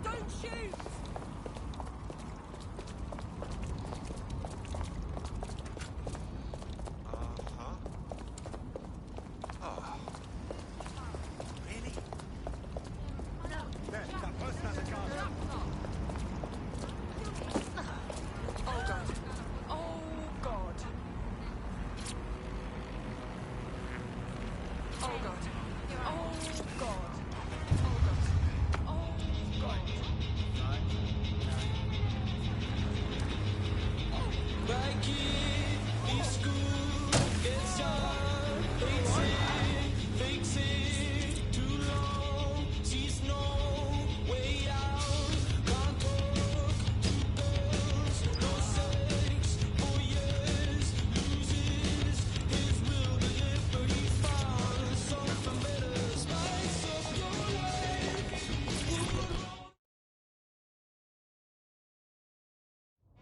Don't shoot! Really? No. That person has a gun. Oh god. Oh god. Oh god. Oh god. Oh god.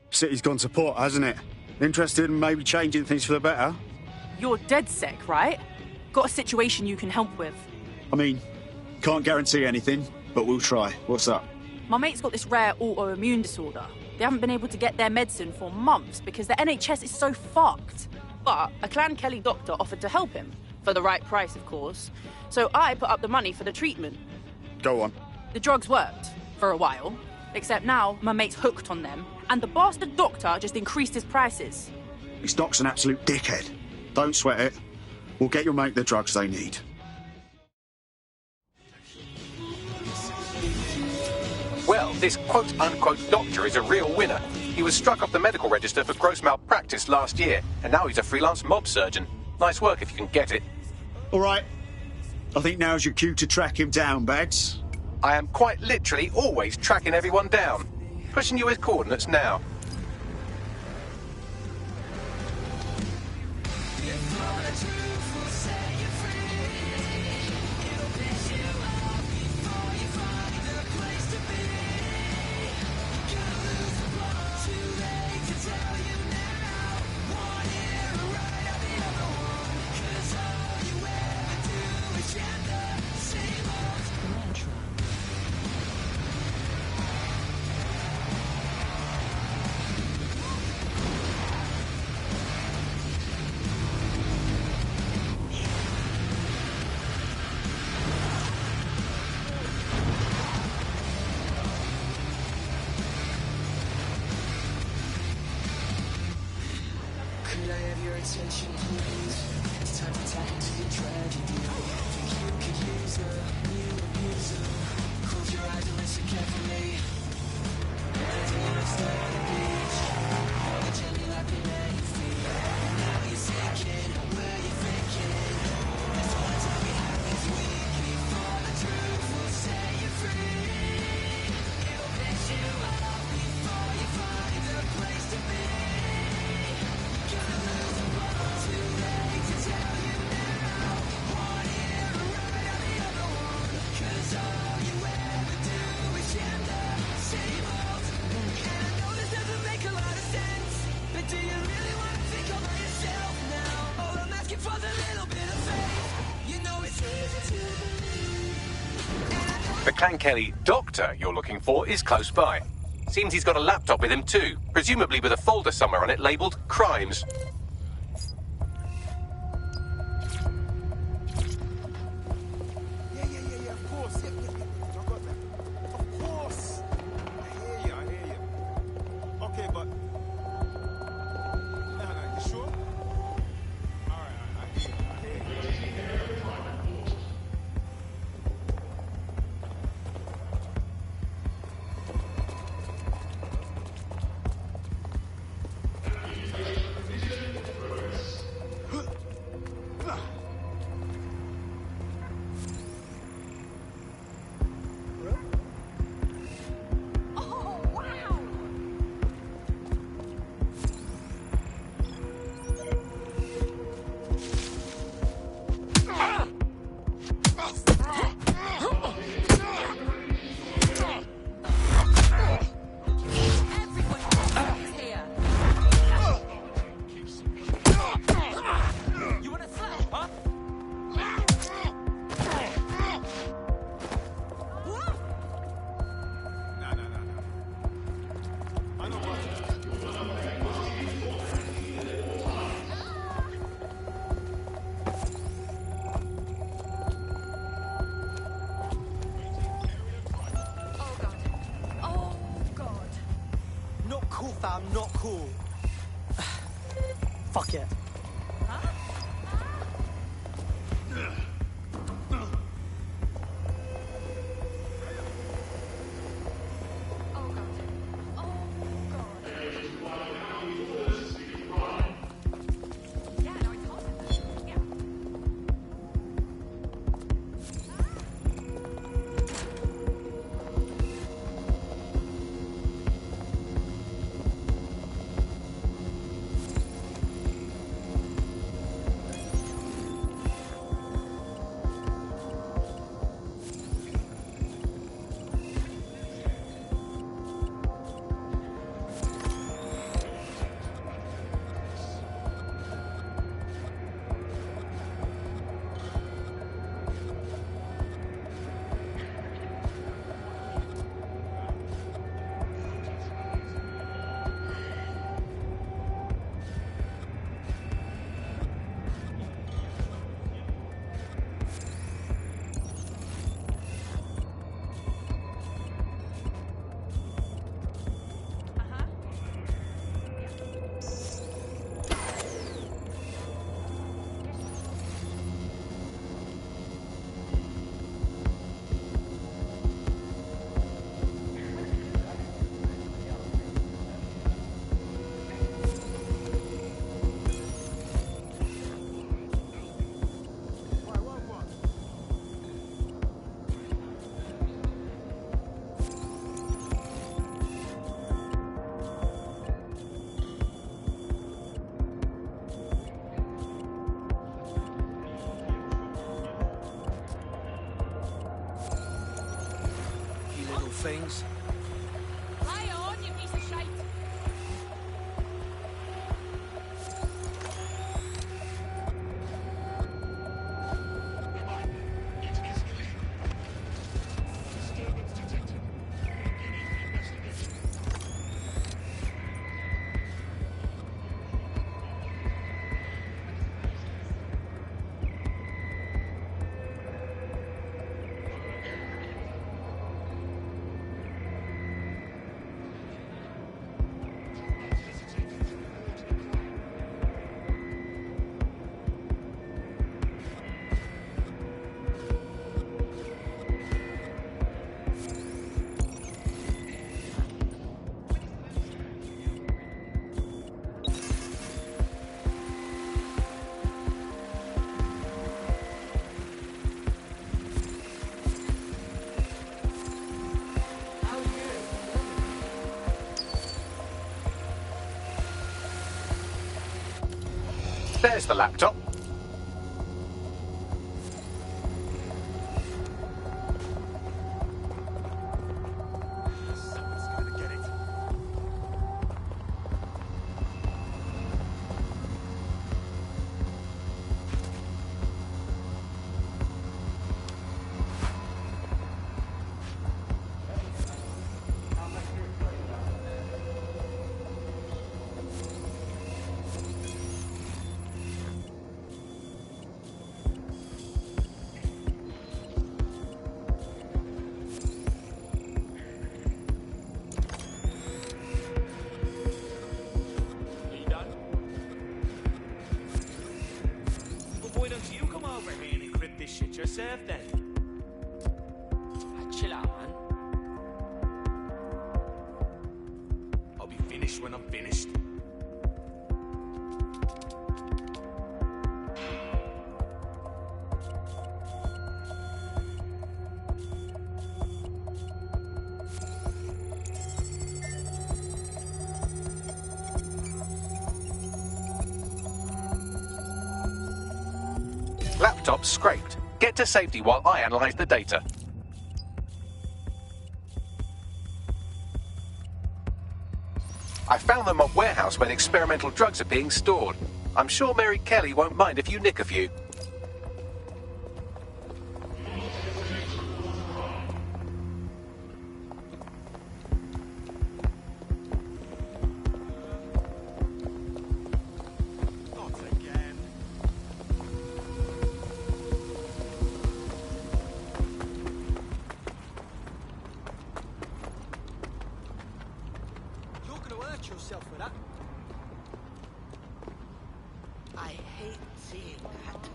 City's gone to pot, hasn't it? Interested in maybe changing things for the better? You're dead sick, right? Got a situation you can help with. I mean, can't guarantee anything, but we'll try. What's up? My mate's got this rare autoimmune disorder. They haven't been able to get their medicine for months because the NHS is so fucked. But a Clan Kelly doctor offered to help him, for the right price, of course. So I put up the money for the treatment. Go on. The drugs worked, for a while. Except now, my mate's hooked on them, and the bastard doctor just increased his prices. This doc's an absolute dickhead. Don't sweat it. We'll get your mate the drugs they need. Well, this quote-unquote doctor is a real winner. He was struck off the medical register for gross malpractice last year, and now he's a freelance mob surgeon. Nice work if you can get it. All right. I think now's your cue to track him down, Bags. I am quite literally always tracking everyone down. Pushing you his coordinates now. Could I have your attention, please? It's time to tap into your tragedy. Think you could use a new abuser. Close your eyes and listen carefully. Everything you understand on the beach. Hold it gently like an at your feet. Now you're sinking, where you thinking? That's all the time we have this week. Before the truth will set you free. It'll pick you up before you find a place to be. The Clan Kelly doctor you're looking for is close by. Seems he's got a laptop with him too, presumably with a folder somewhere on it labelled Crimes. Yeah, of course. Yeah, I got that. Of course. I hear you. Okay, but... No, you sure? All right, I hear you. fam, not cool. Fuck it. Things. Lie on, you piece of shite! There's the laptop. Why don't you come over here and encrypt this shit yourself then? Chill out, man. I'll be finished when I'm finished. Laptop scraped. Get to safety while I analyze the data. I found the mob warehouse where the experimental drugs are being stored. I'm sure Mary Kelly won't mind if you nick a few. You're gonna to hurt yourself with that. I hate seeing that.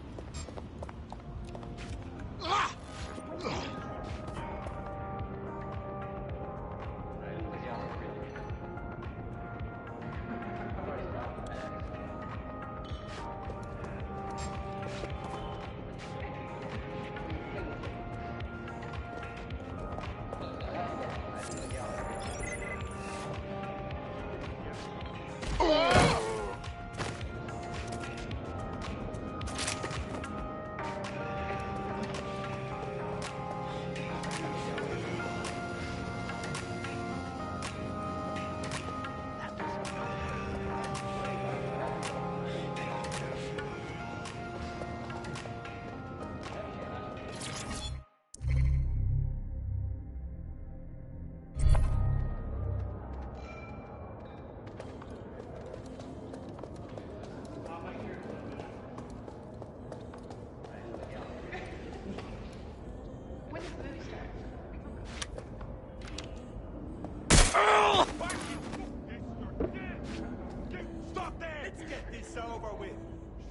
Stop there! Let's get this over with.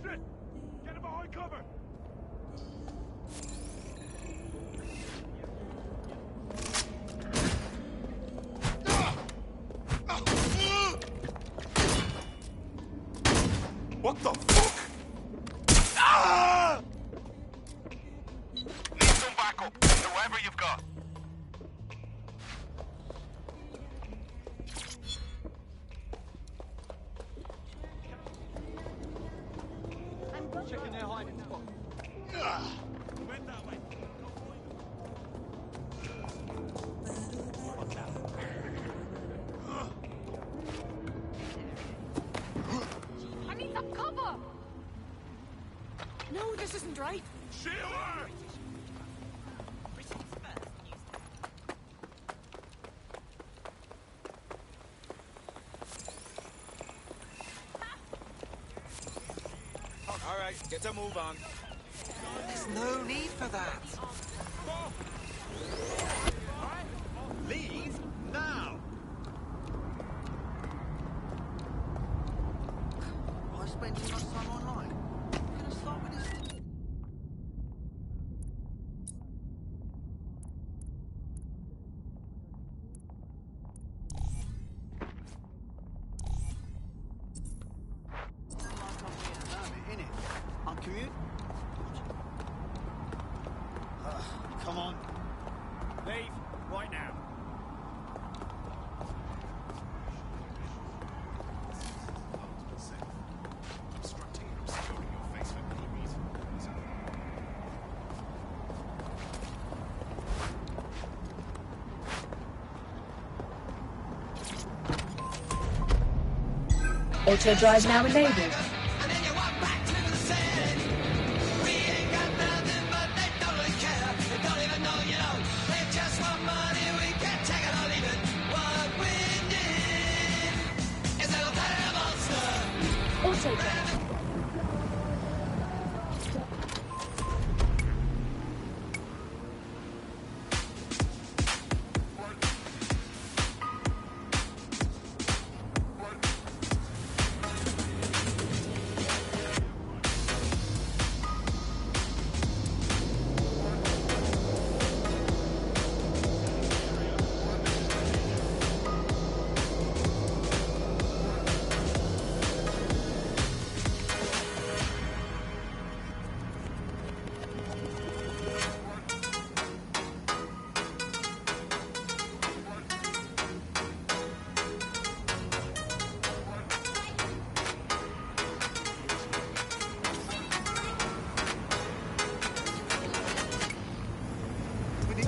Shit! Get him behind cover! What the fuck? Ah! Need some backup, whoever you've got. Checking their hiding spot. Went that way. I need some cover! No, this isn't right. Sheila! All right, get a move on. There's no need for that. Leave now. I spend too much time online. I'm gonna start with this. On commute? Come on. Leave right now. Auto drive now enabled. Auto drive.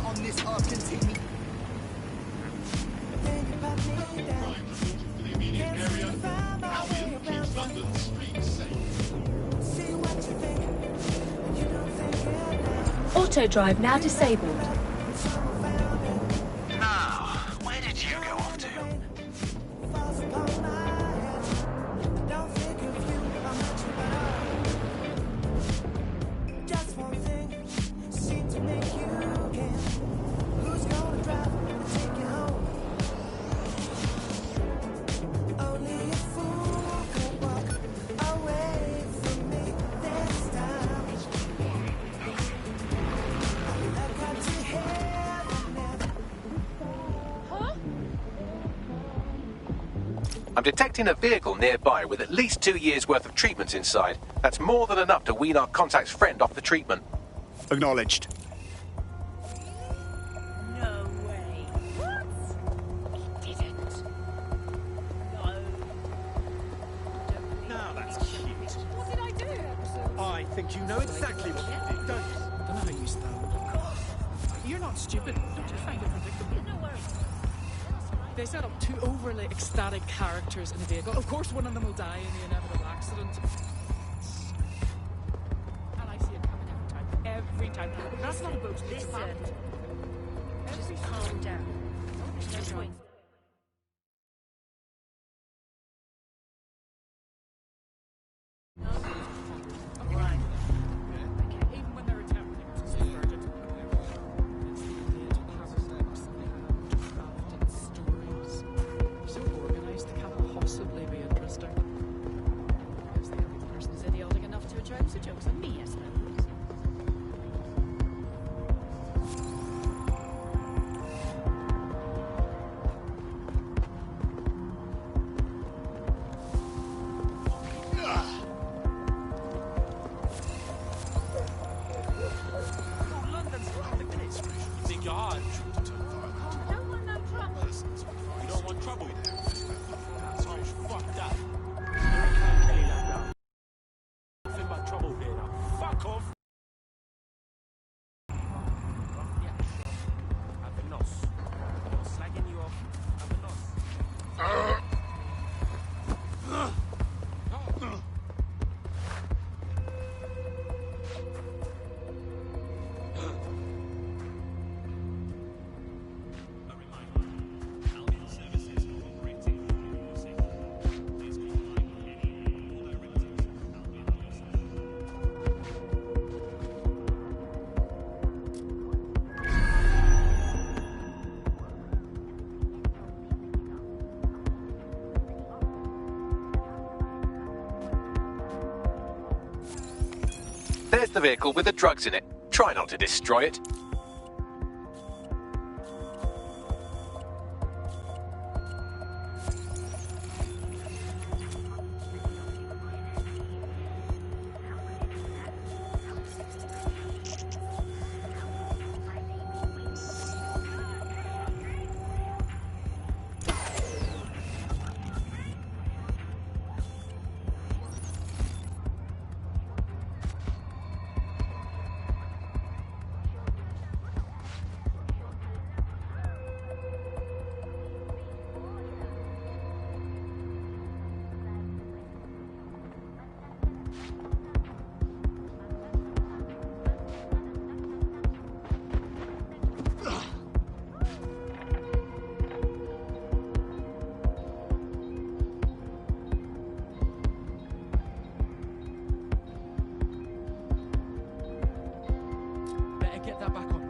On this arc continue. Auto drive now disabled. Now, where did you go off to? I'm detecting a vehicle nearby with at least 2 years' worth of treatments inside. That's more than enough to wean our contact's friend off the treatment. Acknowledged. No way. What? He didn't. No. Now that's cute. What did I do? I think you know exactly what you did, don't you? I don't know how you stand. You're not stupid. Don't you find it predictable? No worries. They set up 2 overly ecstatic characters in a vehicle. Of course, one of them will die in the inevitable accident. And I see it coming every time. Every time. That's not a boast. It's a fact. Just calm down. There's no choice. Right. Okay. Even when they're attempting to subvert it. It's the idea to crafted stories. So organised, they can't possibly be interesting. Because the only person is idiotic enough to enjoy the jokes on me, I suppose. There's the vehicle with the drugs in it. Try not to destroy it. Get that back on.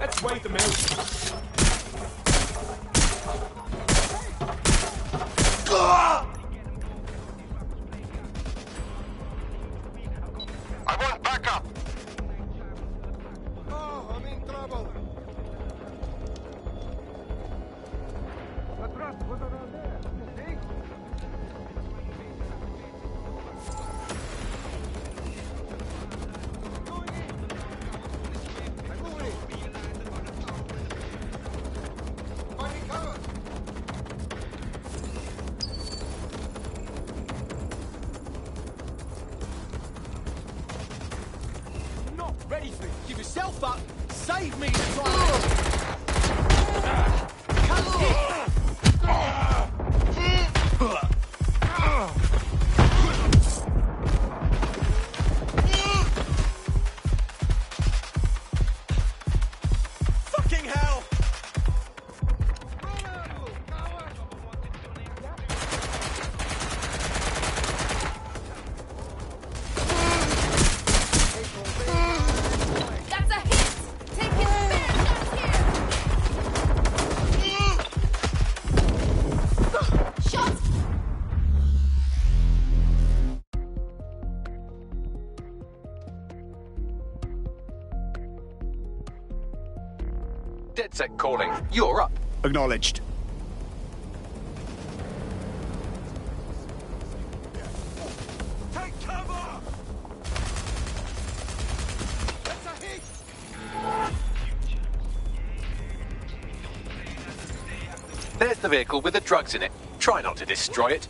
Let's wait them out. I want backup. Oh, I'm in trouble. The trust was around there, you see? yourself up. Save me, Come here. Fucking hell! That's a hit! Take his spare guns here! Shot! DedSec calling. You're up. Acknowledged. Take cover! That's a hit! There's the vehicle with the drugs in it. Try not to destroy it.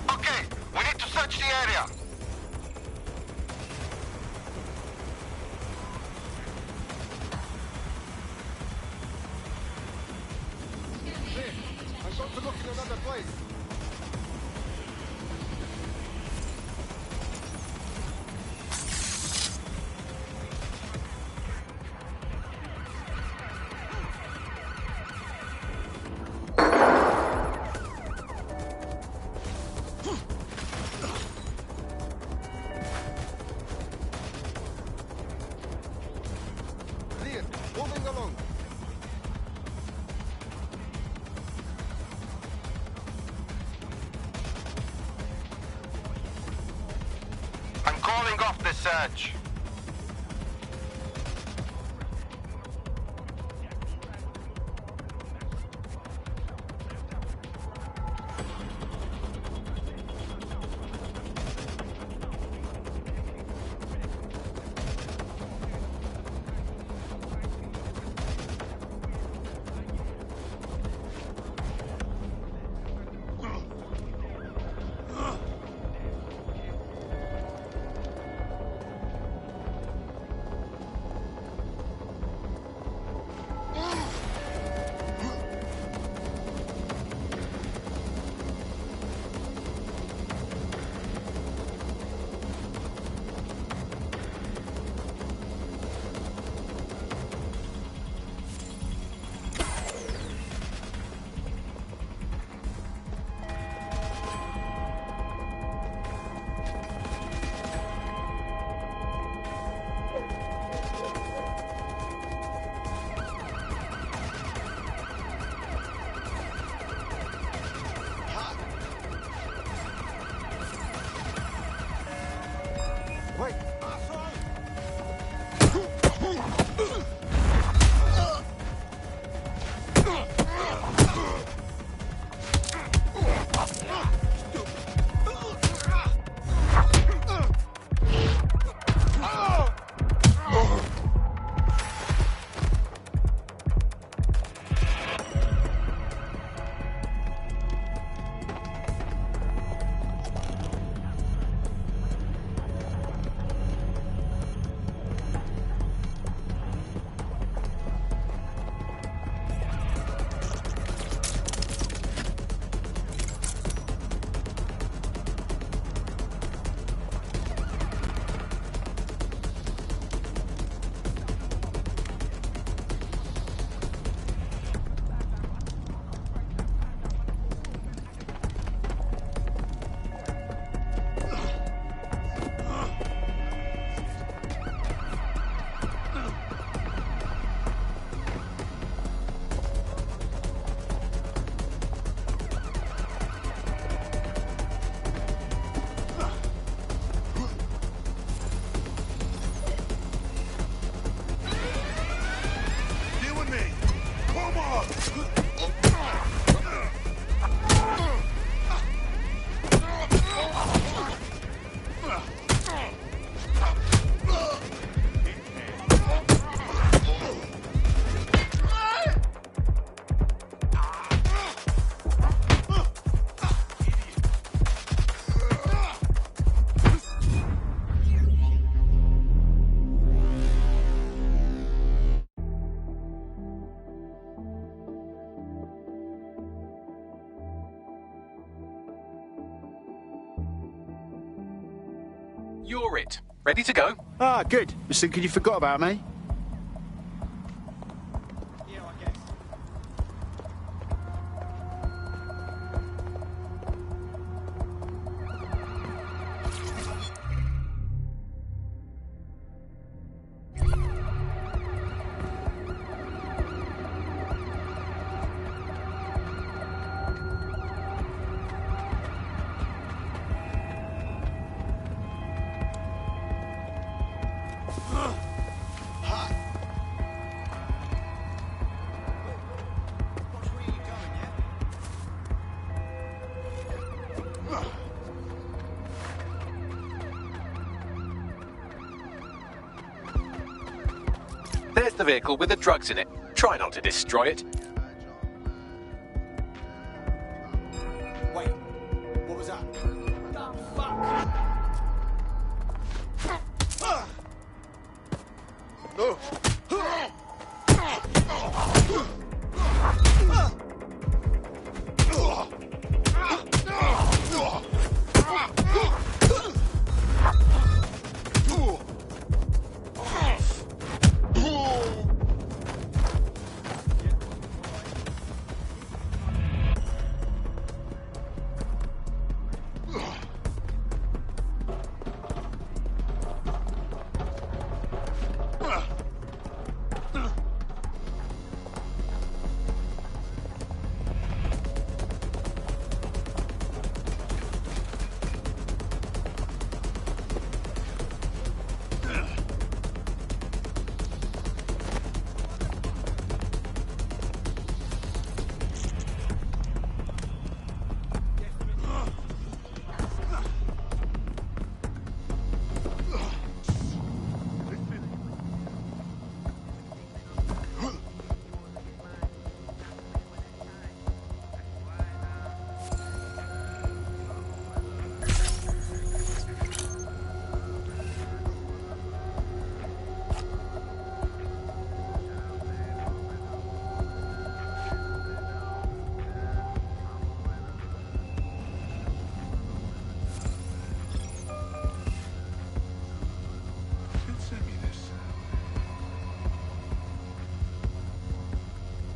Okay, we need to search the area. I've got to look in another place. Clear. Moving along. I'm calling off the search. You're it. Ready to go? Ah, good. Was thinking you forgot about me. There's the vehicle with the drugs in it. Try not to destroy it. Wait, what was that? Oh, fuck! No!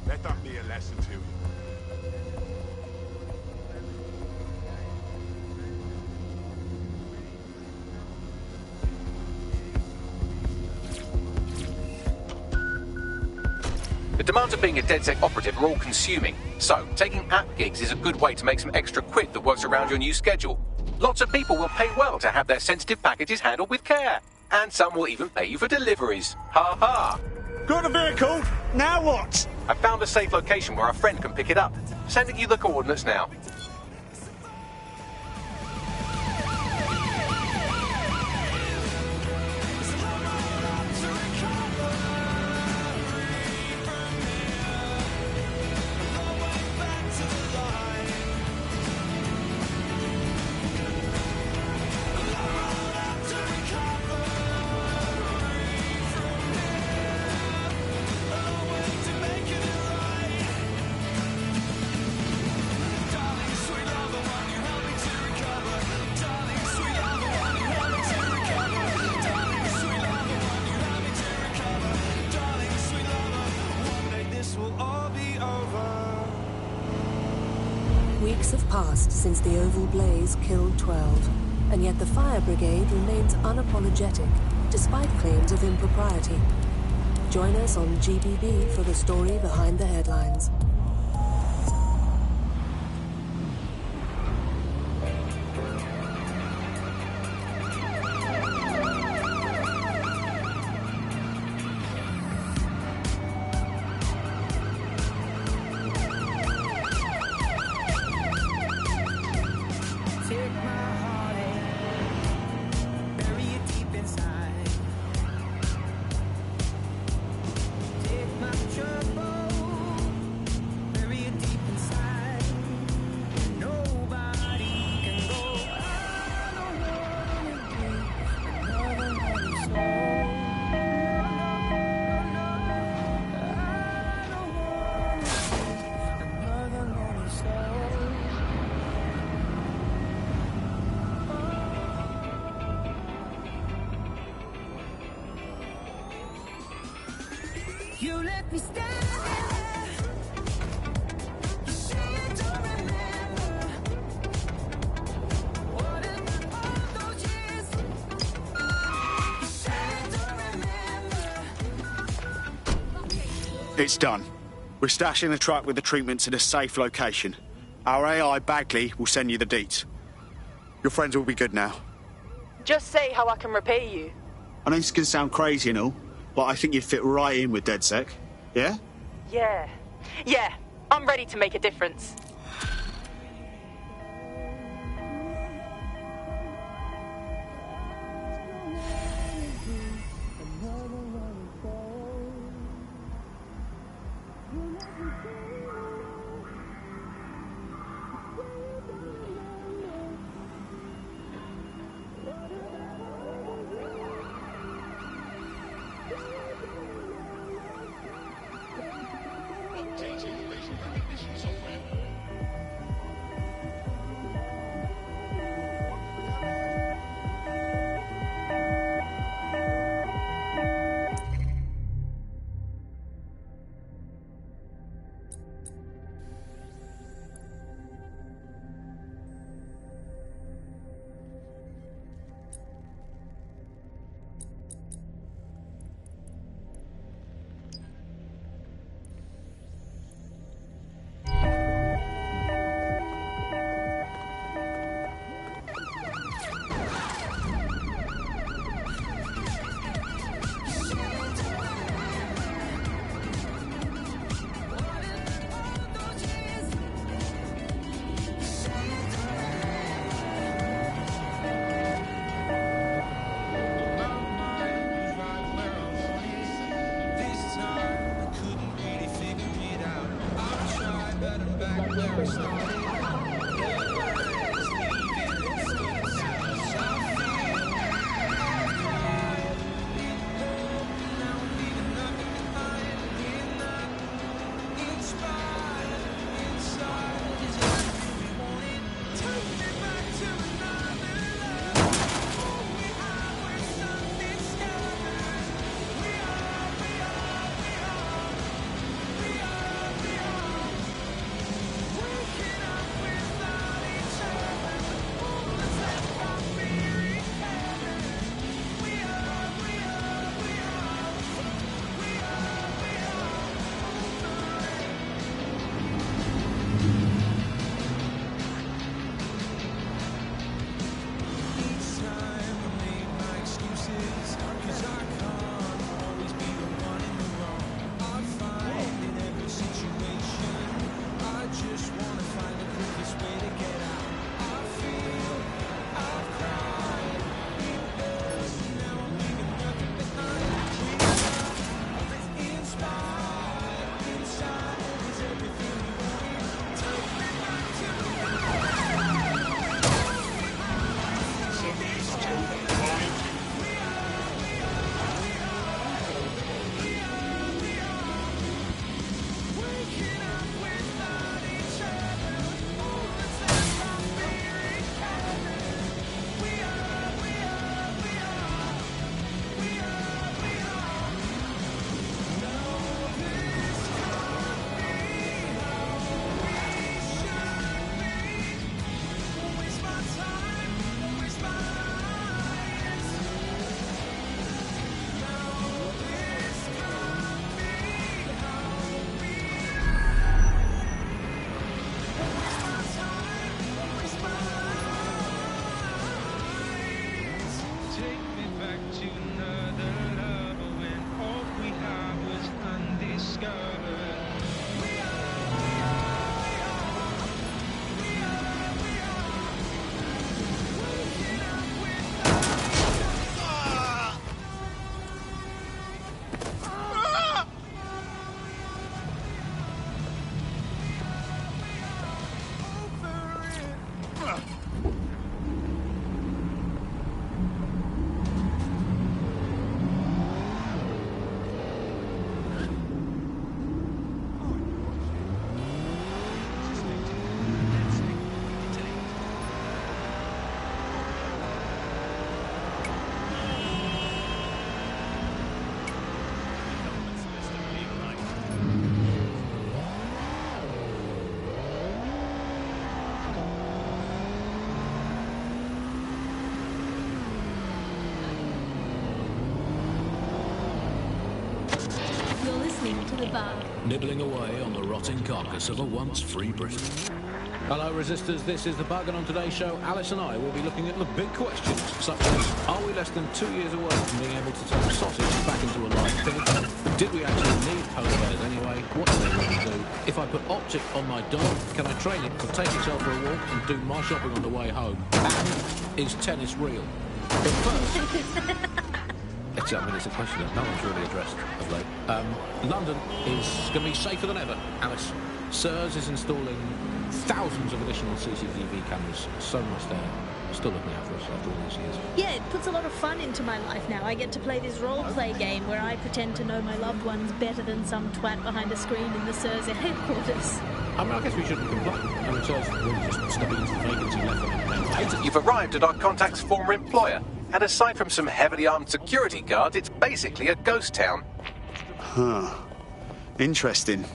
Let that be a lesson to you. The demands of being a DedSec operative are all consuming, so taking app gigs is a good way to make some extra quid that works around your new schedule. Lots of people will pay well to have their sensitive packages handled with care, and some will even pay you for deliveries. Ha ha! Got a vehicle? Now what? I found a safe location where a friend can pick it up. Sending you the coordinates now. Weeks have passed since the Oval Blaze killed 12, and yet the fire brigade remains unapologetic, despite claims of impropriety. Join us on GBB for the story behind the headlines. left me standing there. You say you don't remember. What about all those years? You say you don't remember. It's done. We're stashing the truck with the treatments in a safe location. Our AI Bagley will send you the deets. Your friends will be good now. Just say how I can repay you. I know this can sound crazy and all, but I think you'd fit right in with DedSec. Yeah? Yeah, I'm ready to make a difference. Updating facial recognition software. the bar. Nibbling away on the rotting carcass of a once free Britain. Hello, Resistors. This is The Bug, and on today's show, Alice and I will be looking at the big questions, such as, are we less than 2 years away from being able to turn sausage back into a live pig? Did we actually need polar bears anyway? What do they really do? If I put Optic on my dog, can I train it to take itself for a walk and do my shopping on the way home? And is tennis real? But first... It's a question that no one's really addressed of late. London is going to be safer than ever, Alice. SIRS is installing thousands of additional CCTV cameras. So much there. Still looking out for us after all these years. Yeah, it puts a lot of fun into my life now. I get to play this role-play game where I pretend to know my loved ones better than some twat behind a screen in the SIRS headquarters. I mean, I guess we shouldn't complain. I mean, SIRS really just stepping into the vacancy left on it. You've arrived at our contact's former employer. And aside from some heavily armed security guards, it's basically a ghost town. Huh. Interesting.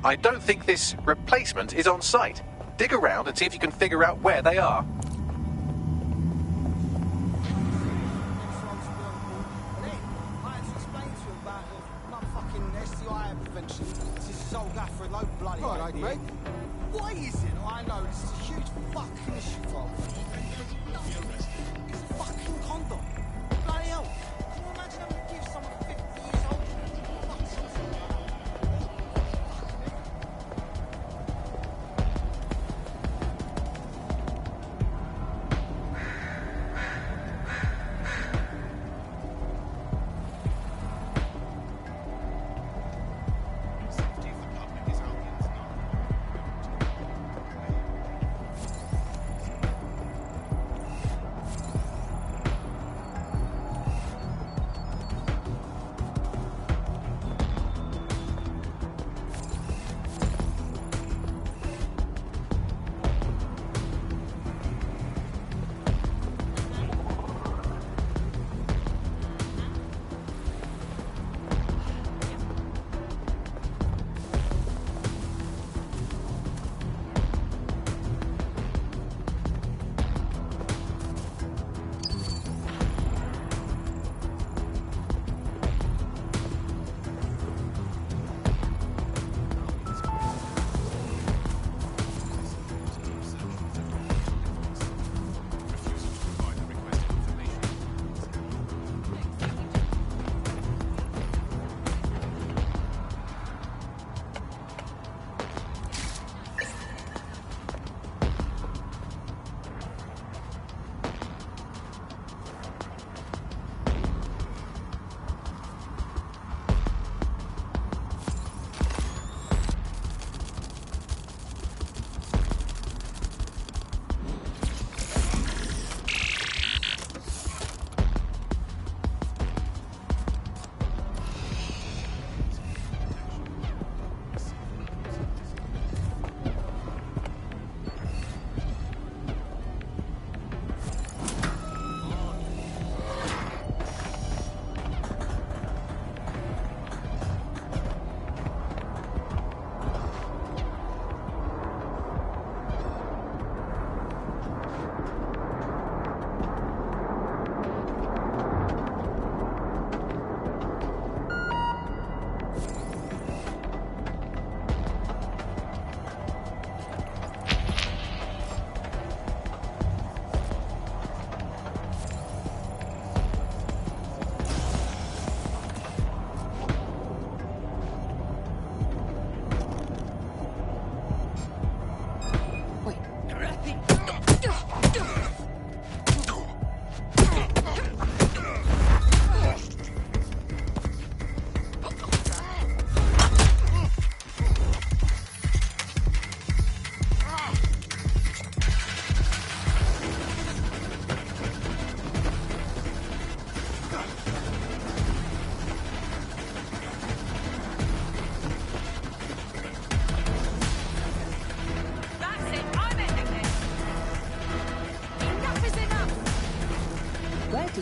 I don't think this replacement is on site. Dig around and see if you can figure out where they are. Right, mate. Why is it? I know, this is a huge fucking issue for It's a fucking condom. Bloody hell. Can you imagine having to give someone 50 years old?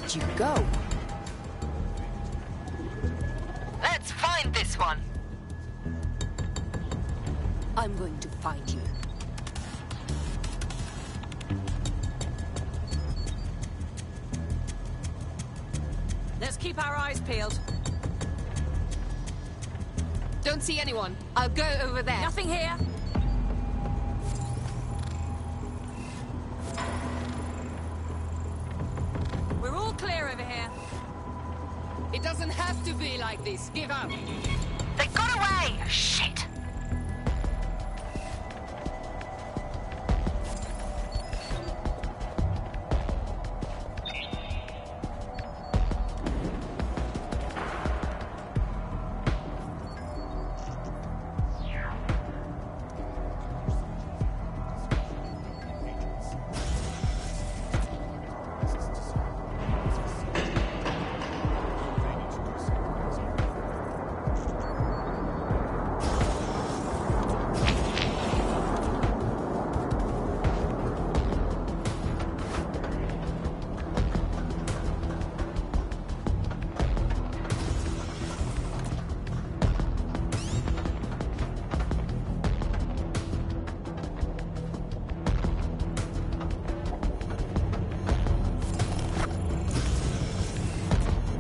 did you go? Let's find this one. I'm going to find you. Let's keep our eyes peeled. Don't see anyone. I'll go over there. Nothing here. We're all clear over here. It doesn't have to be like this. Give up. They got away! Shit!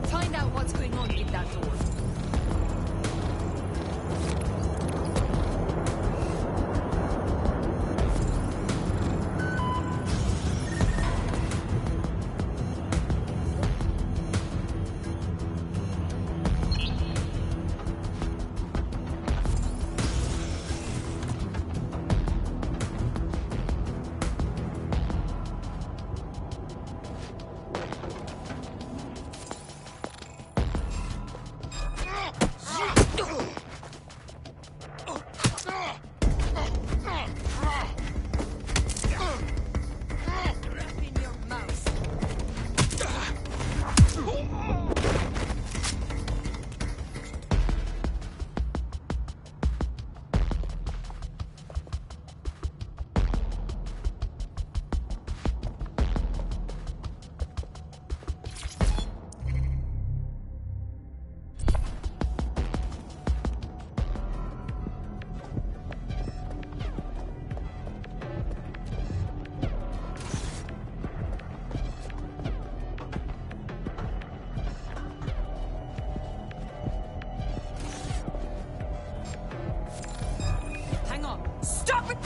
Find out what's going on with that door. Hang on. Stop it!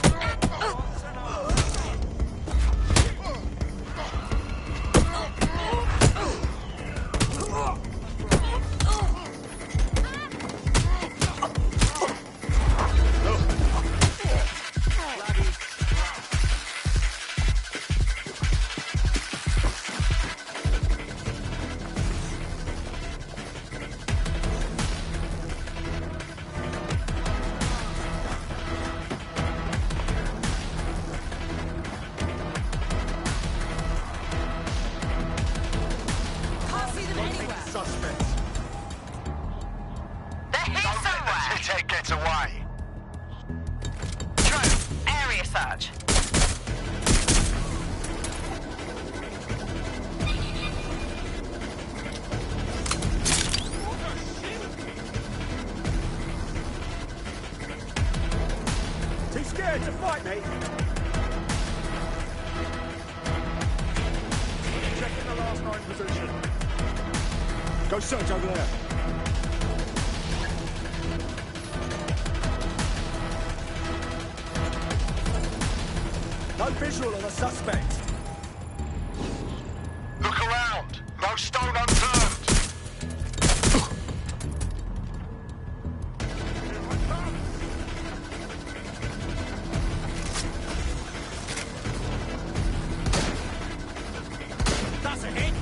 Can't see them anywhere. Suspects. They're here somewhere! Ted gets away. Drone, area search. Too scared to fight me? Checking the last 9 position. Go search over there. No visual on a suspect. Look around. No stone unturned. That's a hit.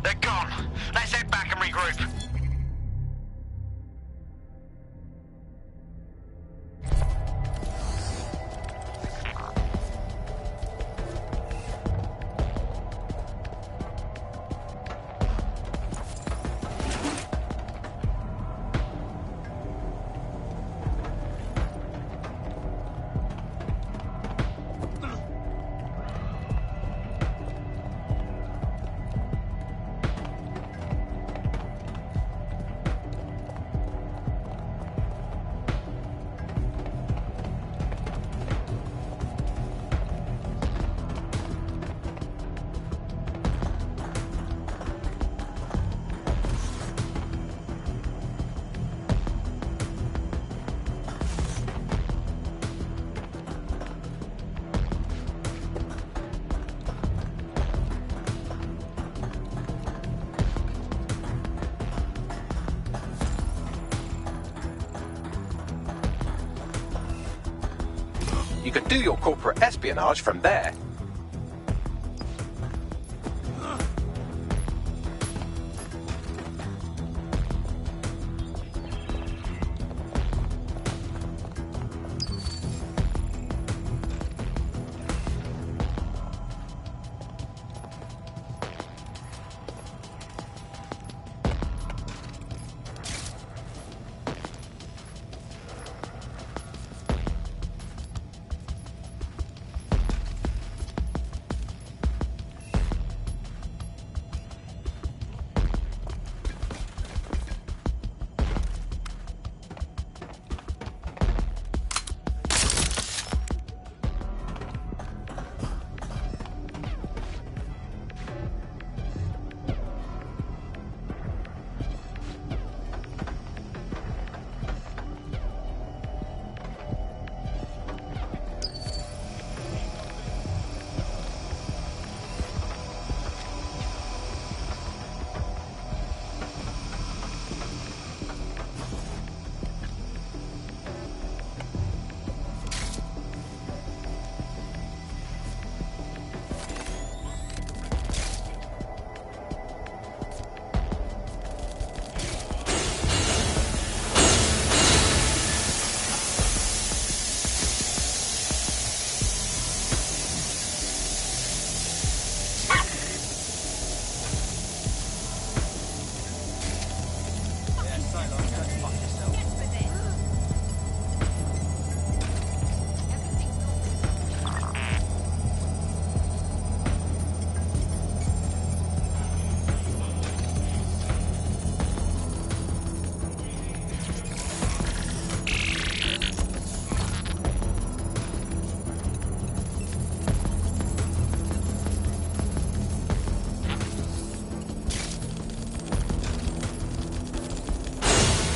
They're gone. Let's head back and regroup. You can do your corporate espionage from there.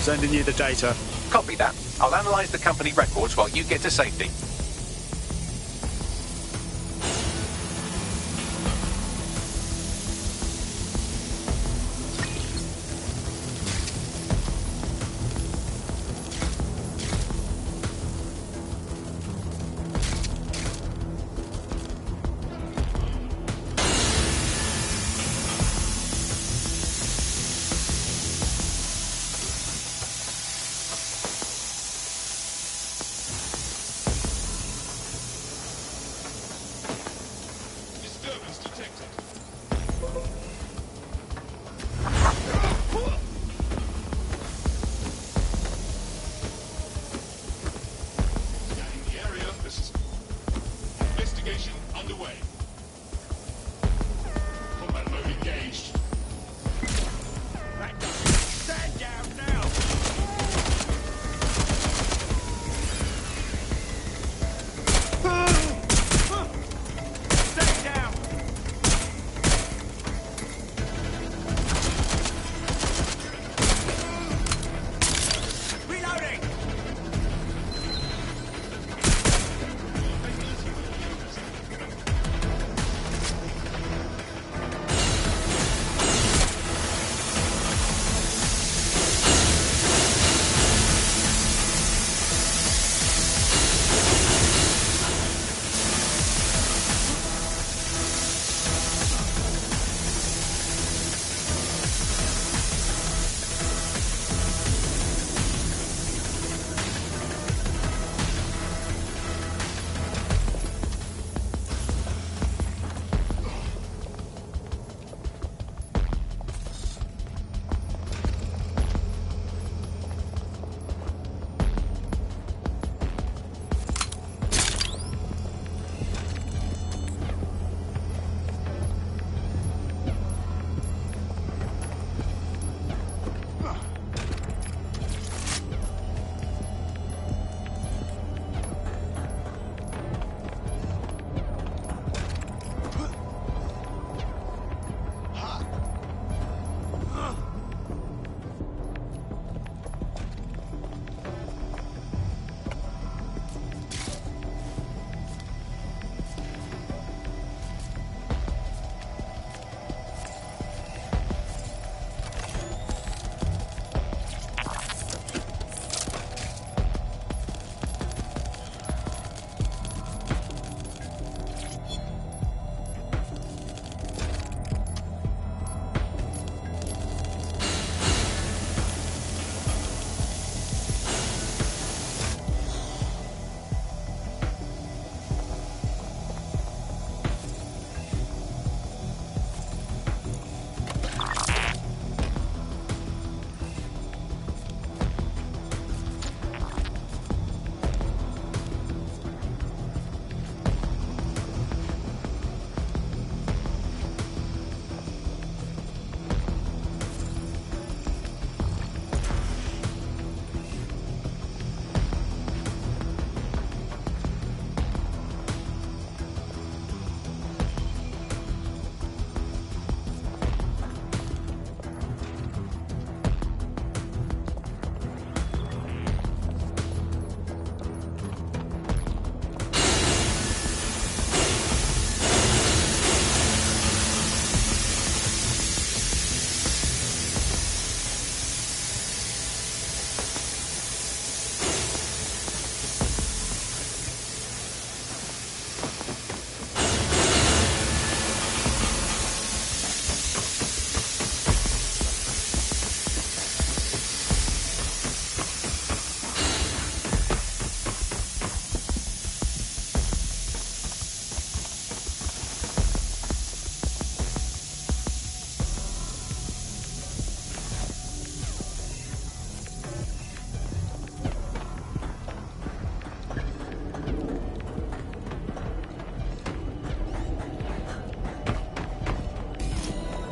Sending you the data. Copy that. I'll analyze the company records while you get to safety.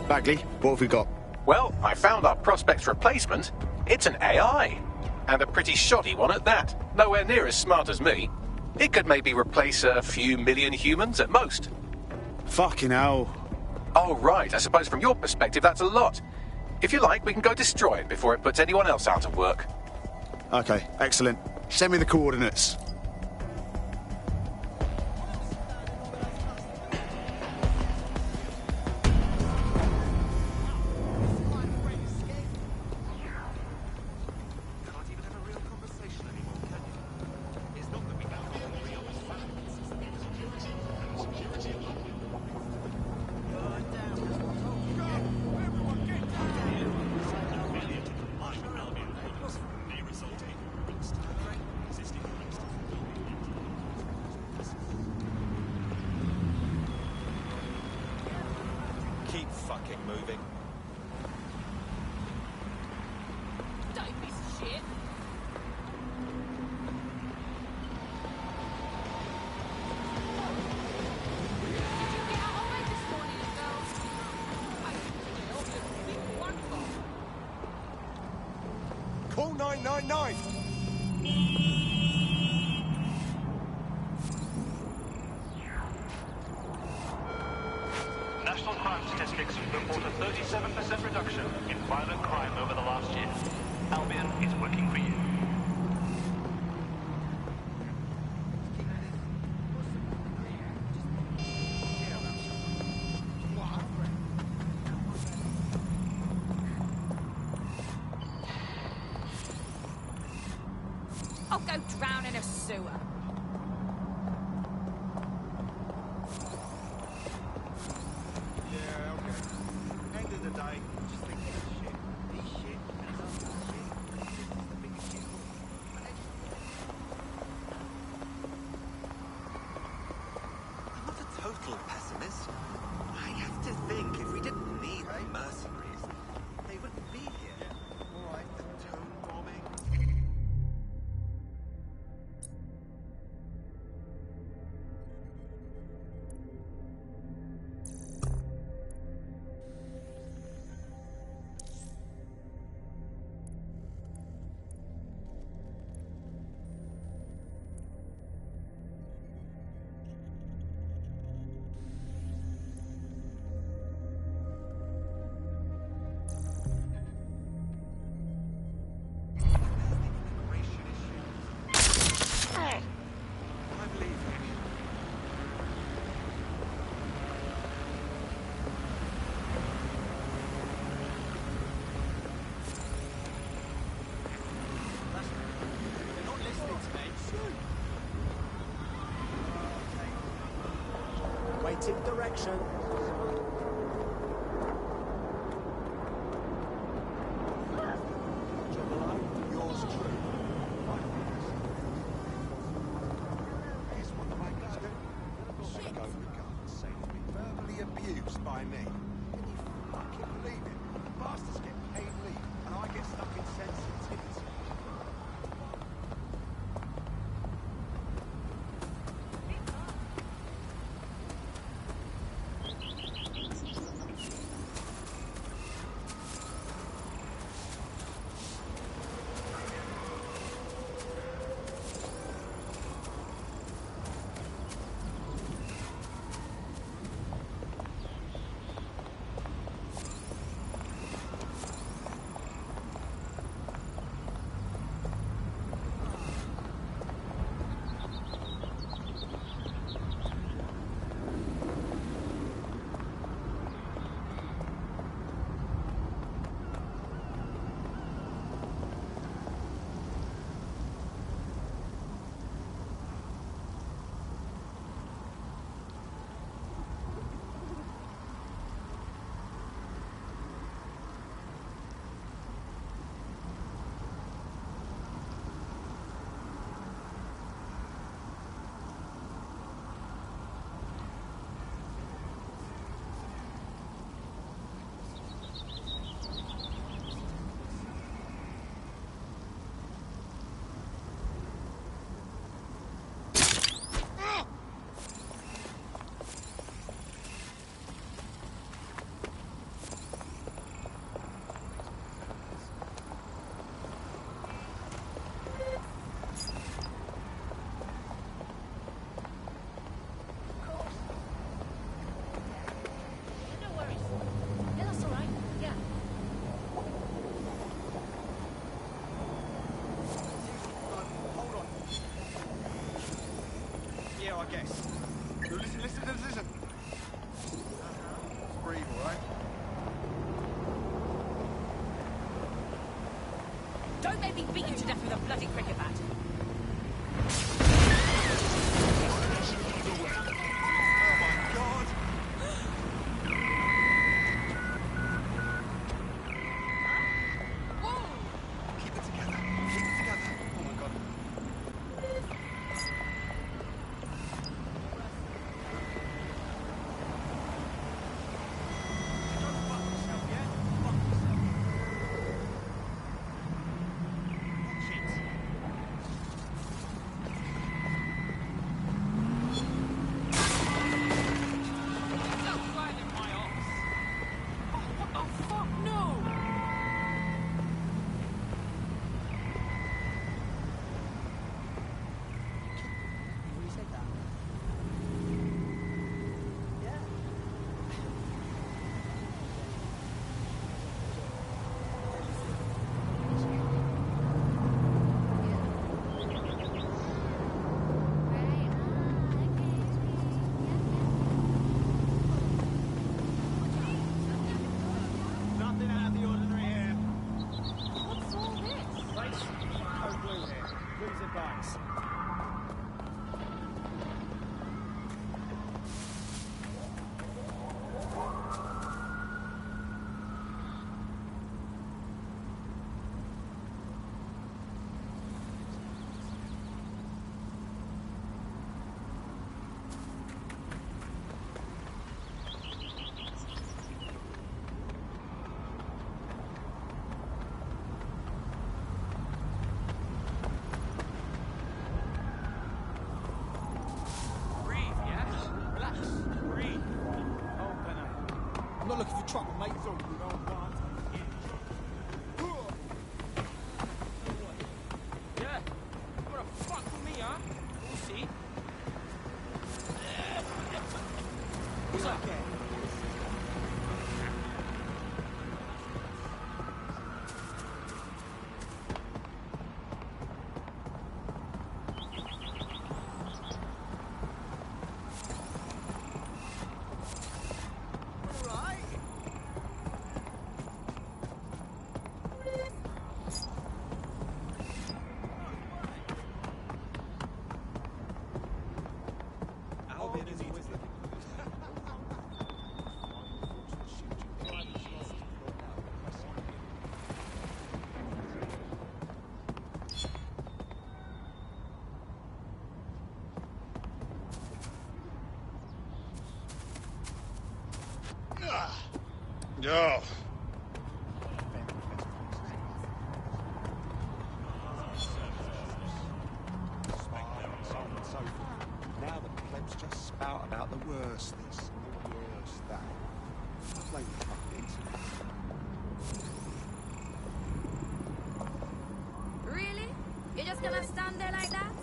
Bagley, what have we got? Well, I found our prospect's replacement. It's an AI. And a pretty shoddy one at that. Nowhere near as smart as me. It could maybe replace a few million humans at most. Fucking hell. Oh, right. I suppose from your perspective that's a lot. If you like, we can go destroy it before it puts anyone else out of work. Okay, excellent. Send me the coordinates. Keep fucking moving. Dirty piece of shit. Call 999! National crime statistics report a 37% reduction in violent crime over the last year. Albion is working for you. I'll go drown in a sewer. Yeah, okay. End of the day, just think of this shit. This shit and other shit. This is the biggest shit. I'm not a total pessimist. I have to think if we didn't need mercenaries, they wouldn't be here. All right. Tone bombing. Waiting direction. Yours true. Here's what the man goes to. Shit. Go regardless, say he's been verbally abused by me. Can you fucking believe it? The bastards get paid leave, and I get stuck in sensitivity. I guess. Listen. Breathe, all right? Don't make me beat you to death with a bloody cricket bat. Nothing out of the ordinary here. What's all this? Right, code blue here. Please advise. I'm not looking for trouble, mate. It's all good. Old plant. Yeah? You wanna fuck with me, huh? We'll see. What's up? Oh. Now the plebs just spout about the worst this and the worst that. Play the fucking Really? You're just gonna stand there like that?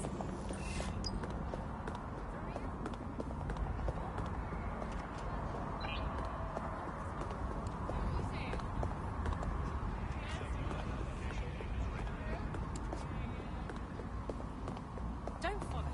Don't follow.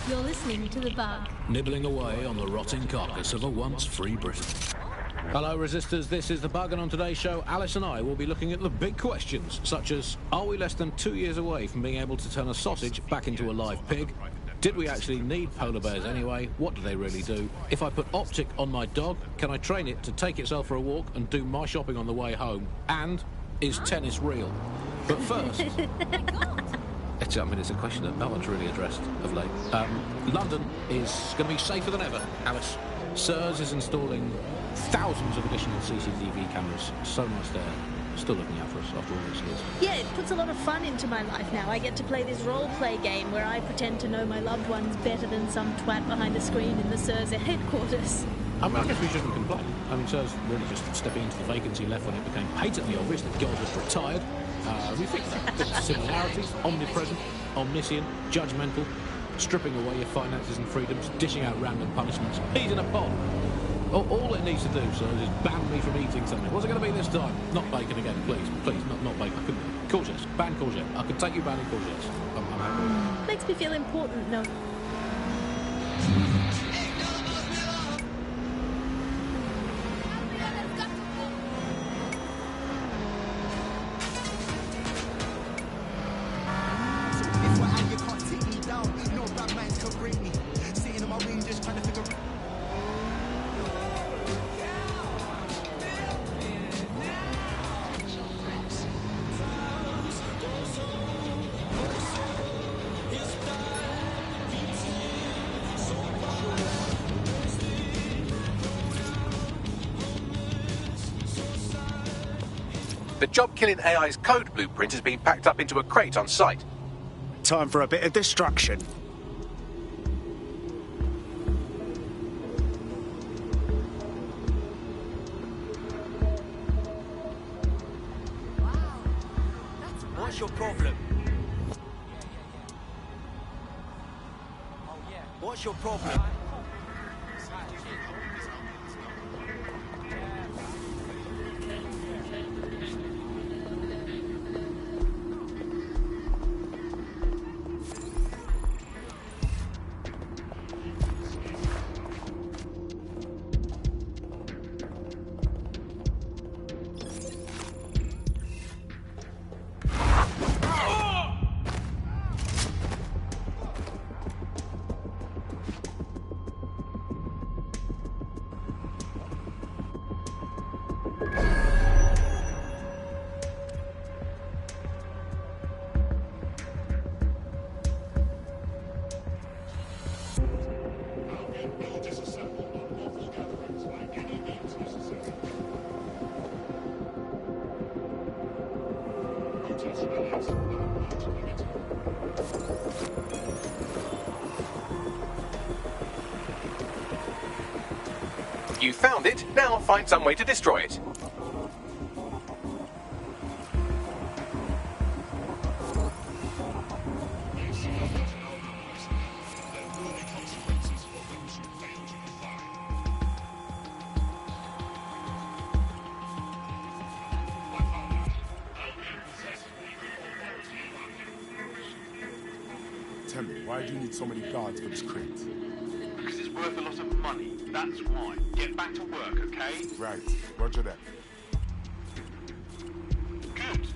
You're listening to The Bug. Nibbling away on the rotting carcass of a once free Britain. Hello, Resistors. This is The Bug, and on today's show, Alice and I will be looking at the big questions, such as, are we less than 2 years away from being able to turn a sausage back into a live pig? Did we actually need polar bears anyway? What do they really do? If I put optic on my dog, can I train it to take itself for a walk and do my shopping on the way home? And is tennis real? But first... it's a question that no one's really addressed of late. London is going to be safer than ever, Alice. SIRS is installing thousands of additional CCTV cameras. So much there. Still looking out for us after all these years. Yeah, it puts a lot of fun into my life now. I get to play this role-play game where I pretend to know my loved ones better than some twat behind a screen in the SIRS headquarters. I guess we shouldn't complain. SIRS really just stepping into the vacancy left when it became patently obvious that God was retired. We think that similarities, omnipresent, omniscient, judgmental, stripping away your finances and freedoms, dishing out random punishments, peas in a pod. All it needs to do, sir, is ban me from eating something. What's it going to be this time? Not bacon again, please. Please, not bacon. I couldn't. Courgettes. Ban courgette. I could take you banning courgettes. I'm happy. Makes me feel important, no. The job-killing AI's code blueprint has been packed up into a crate on site. Time for a bit of destruction. What's your problem? What's your problem? You found it, now find some way to destroy it. Tell me, why do you need so many guards for this crate? Because it's worth a lot of money, that's why. Get back to work, okay? Right, roger that. Good.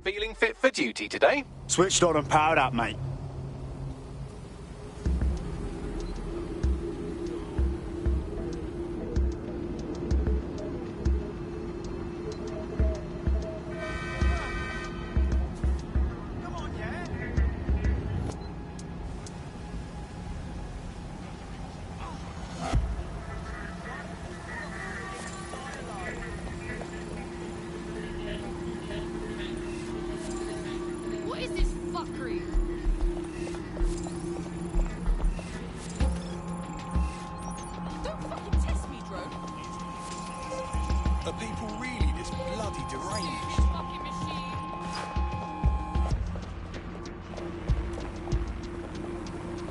Feeling fit for duty today? Switched on and powered up, mate. What is this fuckery? Don't fucking test me, drone. Are people really this bloody deranged? Fucking machine.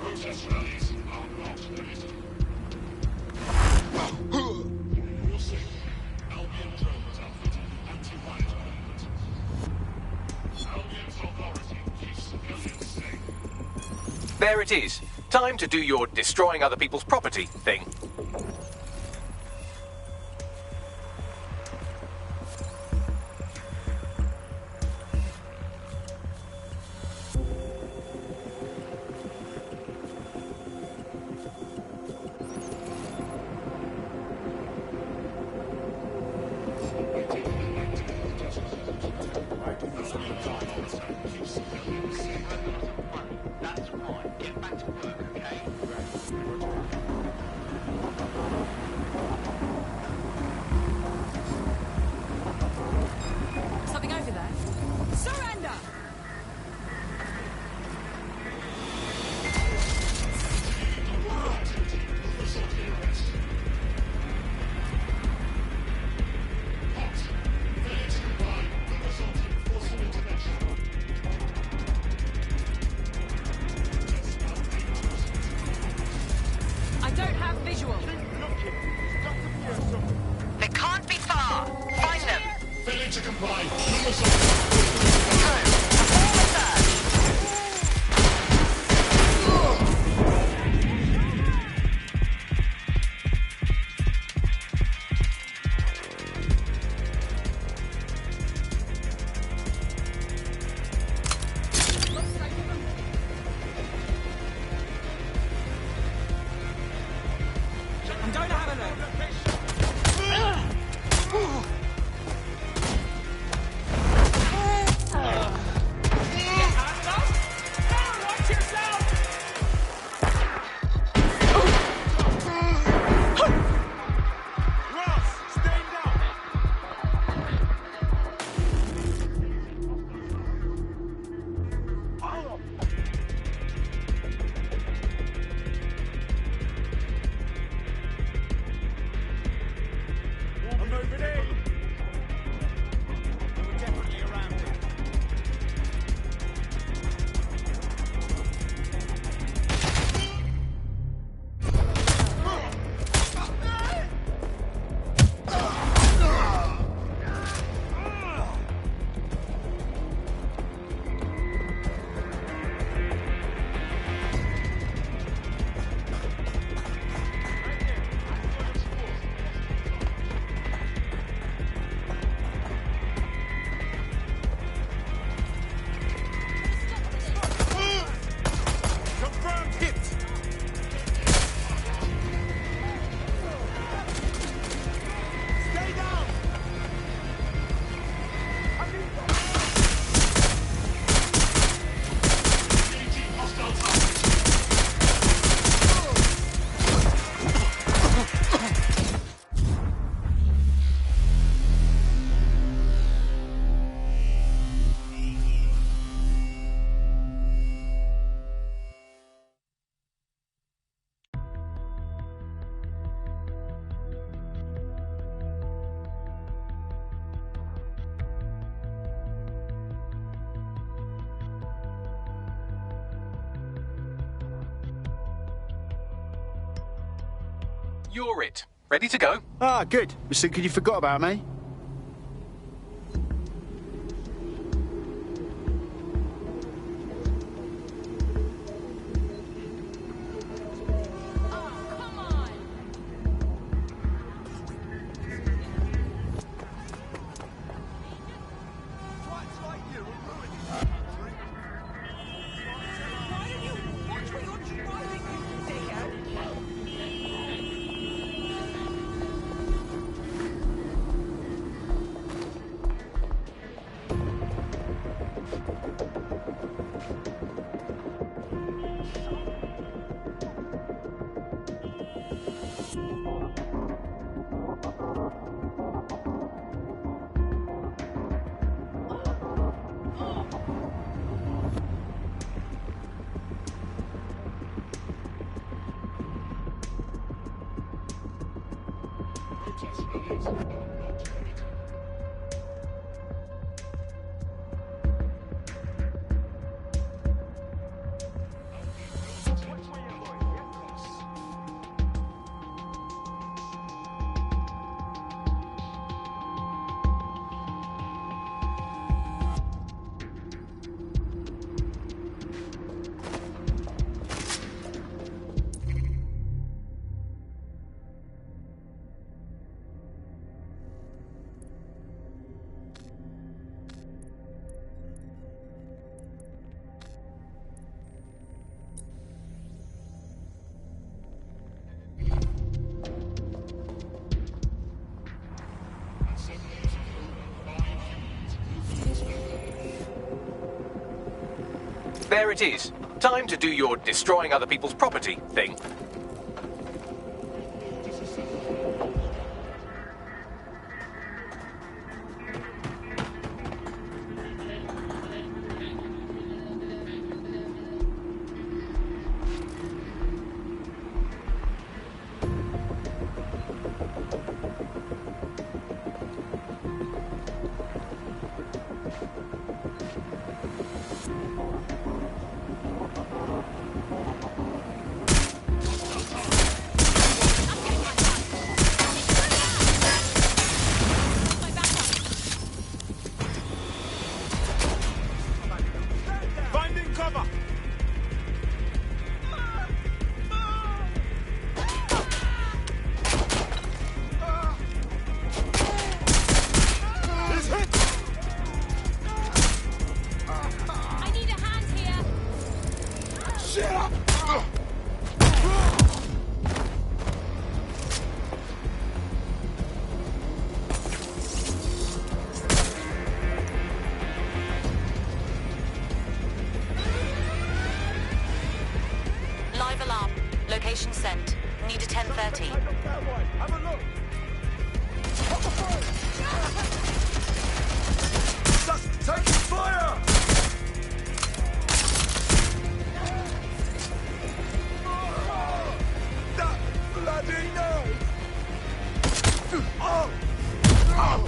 Protest rallies are not permitted. We'll see. Albion drones outfitted with anti-riot equipment. Albion's authority keeps civilians safe. There it is. Time to do your destroying other people's property thing. Why do you need so many guards? Keep civilians safe. That's fine. Get back to work, okay? Something over there. Surrender! I don't have visual. They can't be far. Find them. Failing to comply. I'm going to have a look. Watch yourself! Ross, stand up! I'm moving in. We're definitely around here. Confirmed hit. Stay down. Engaging hostile targets. You're it. Ready to go? Ah, good. Was thinking you forgot about me. Twats like you There it is. Time to do your destroying other people's property thing. Live alarm. Location sent. Need a 10:30. Have a look. Taking fire! That bloody nose! Oh! Oh!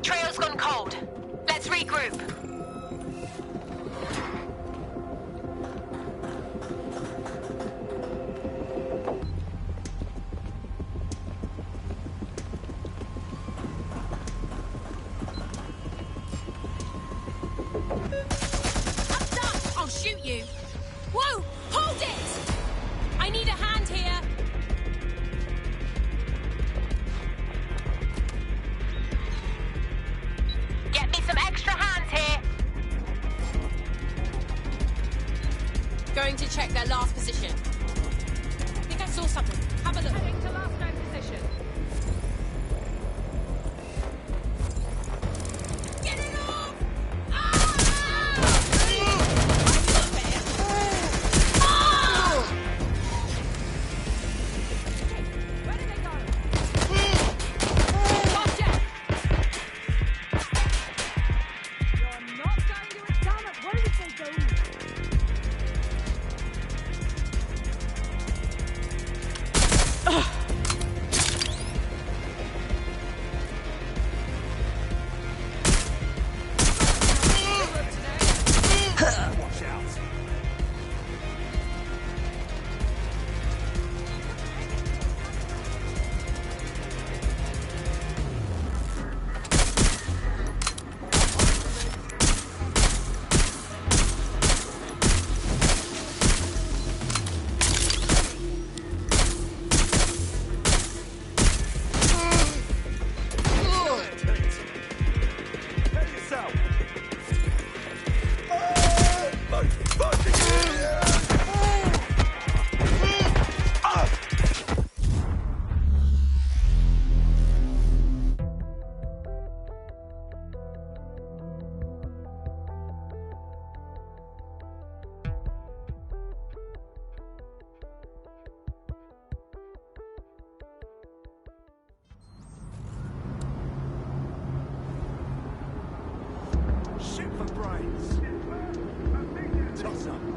Trail's gone cold. Let's regroup. I'm stuck! I'll shoot you! Whoa! Hold it! I need a hand here! Get me some extra hands here. Going to check their last position. I think I saw something. Have a look. Heading to last known position. Get it off! brains. Toss up.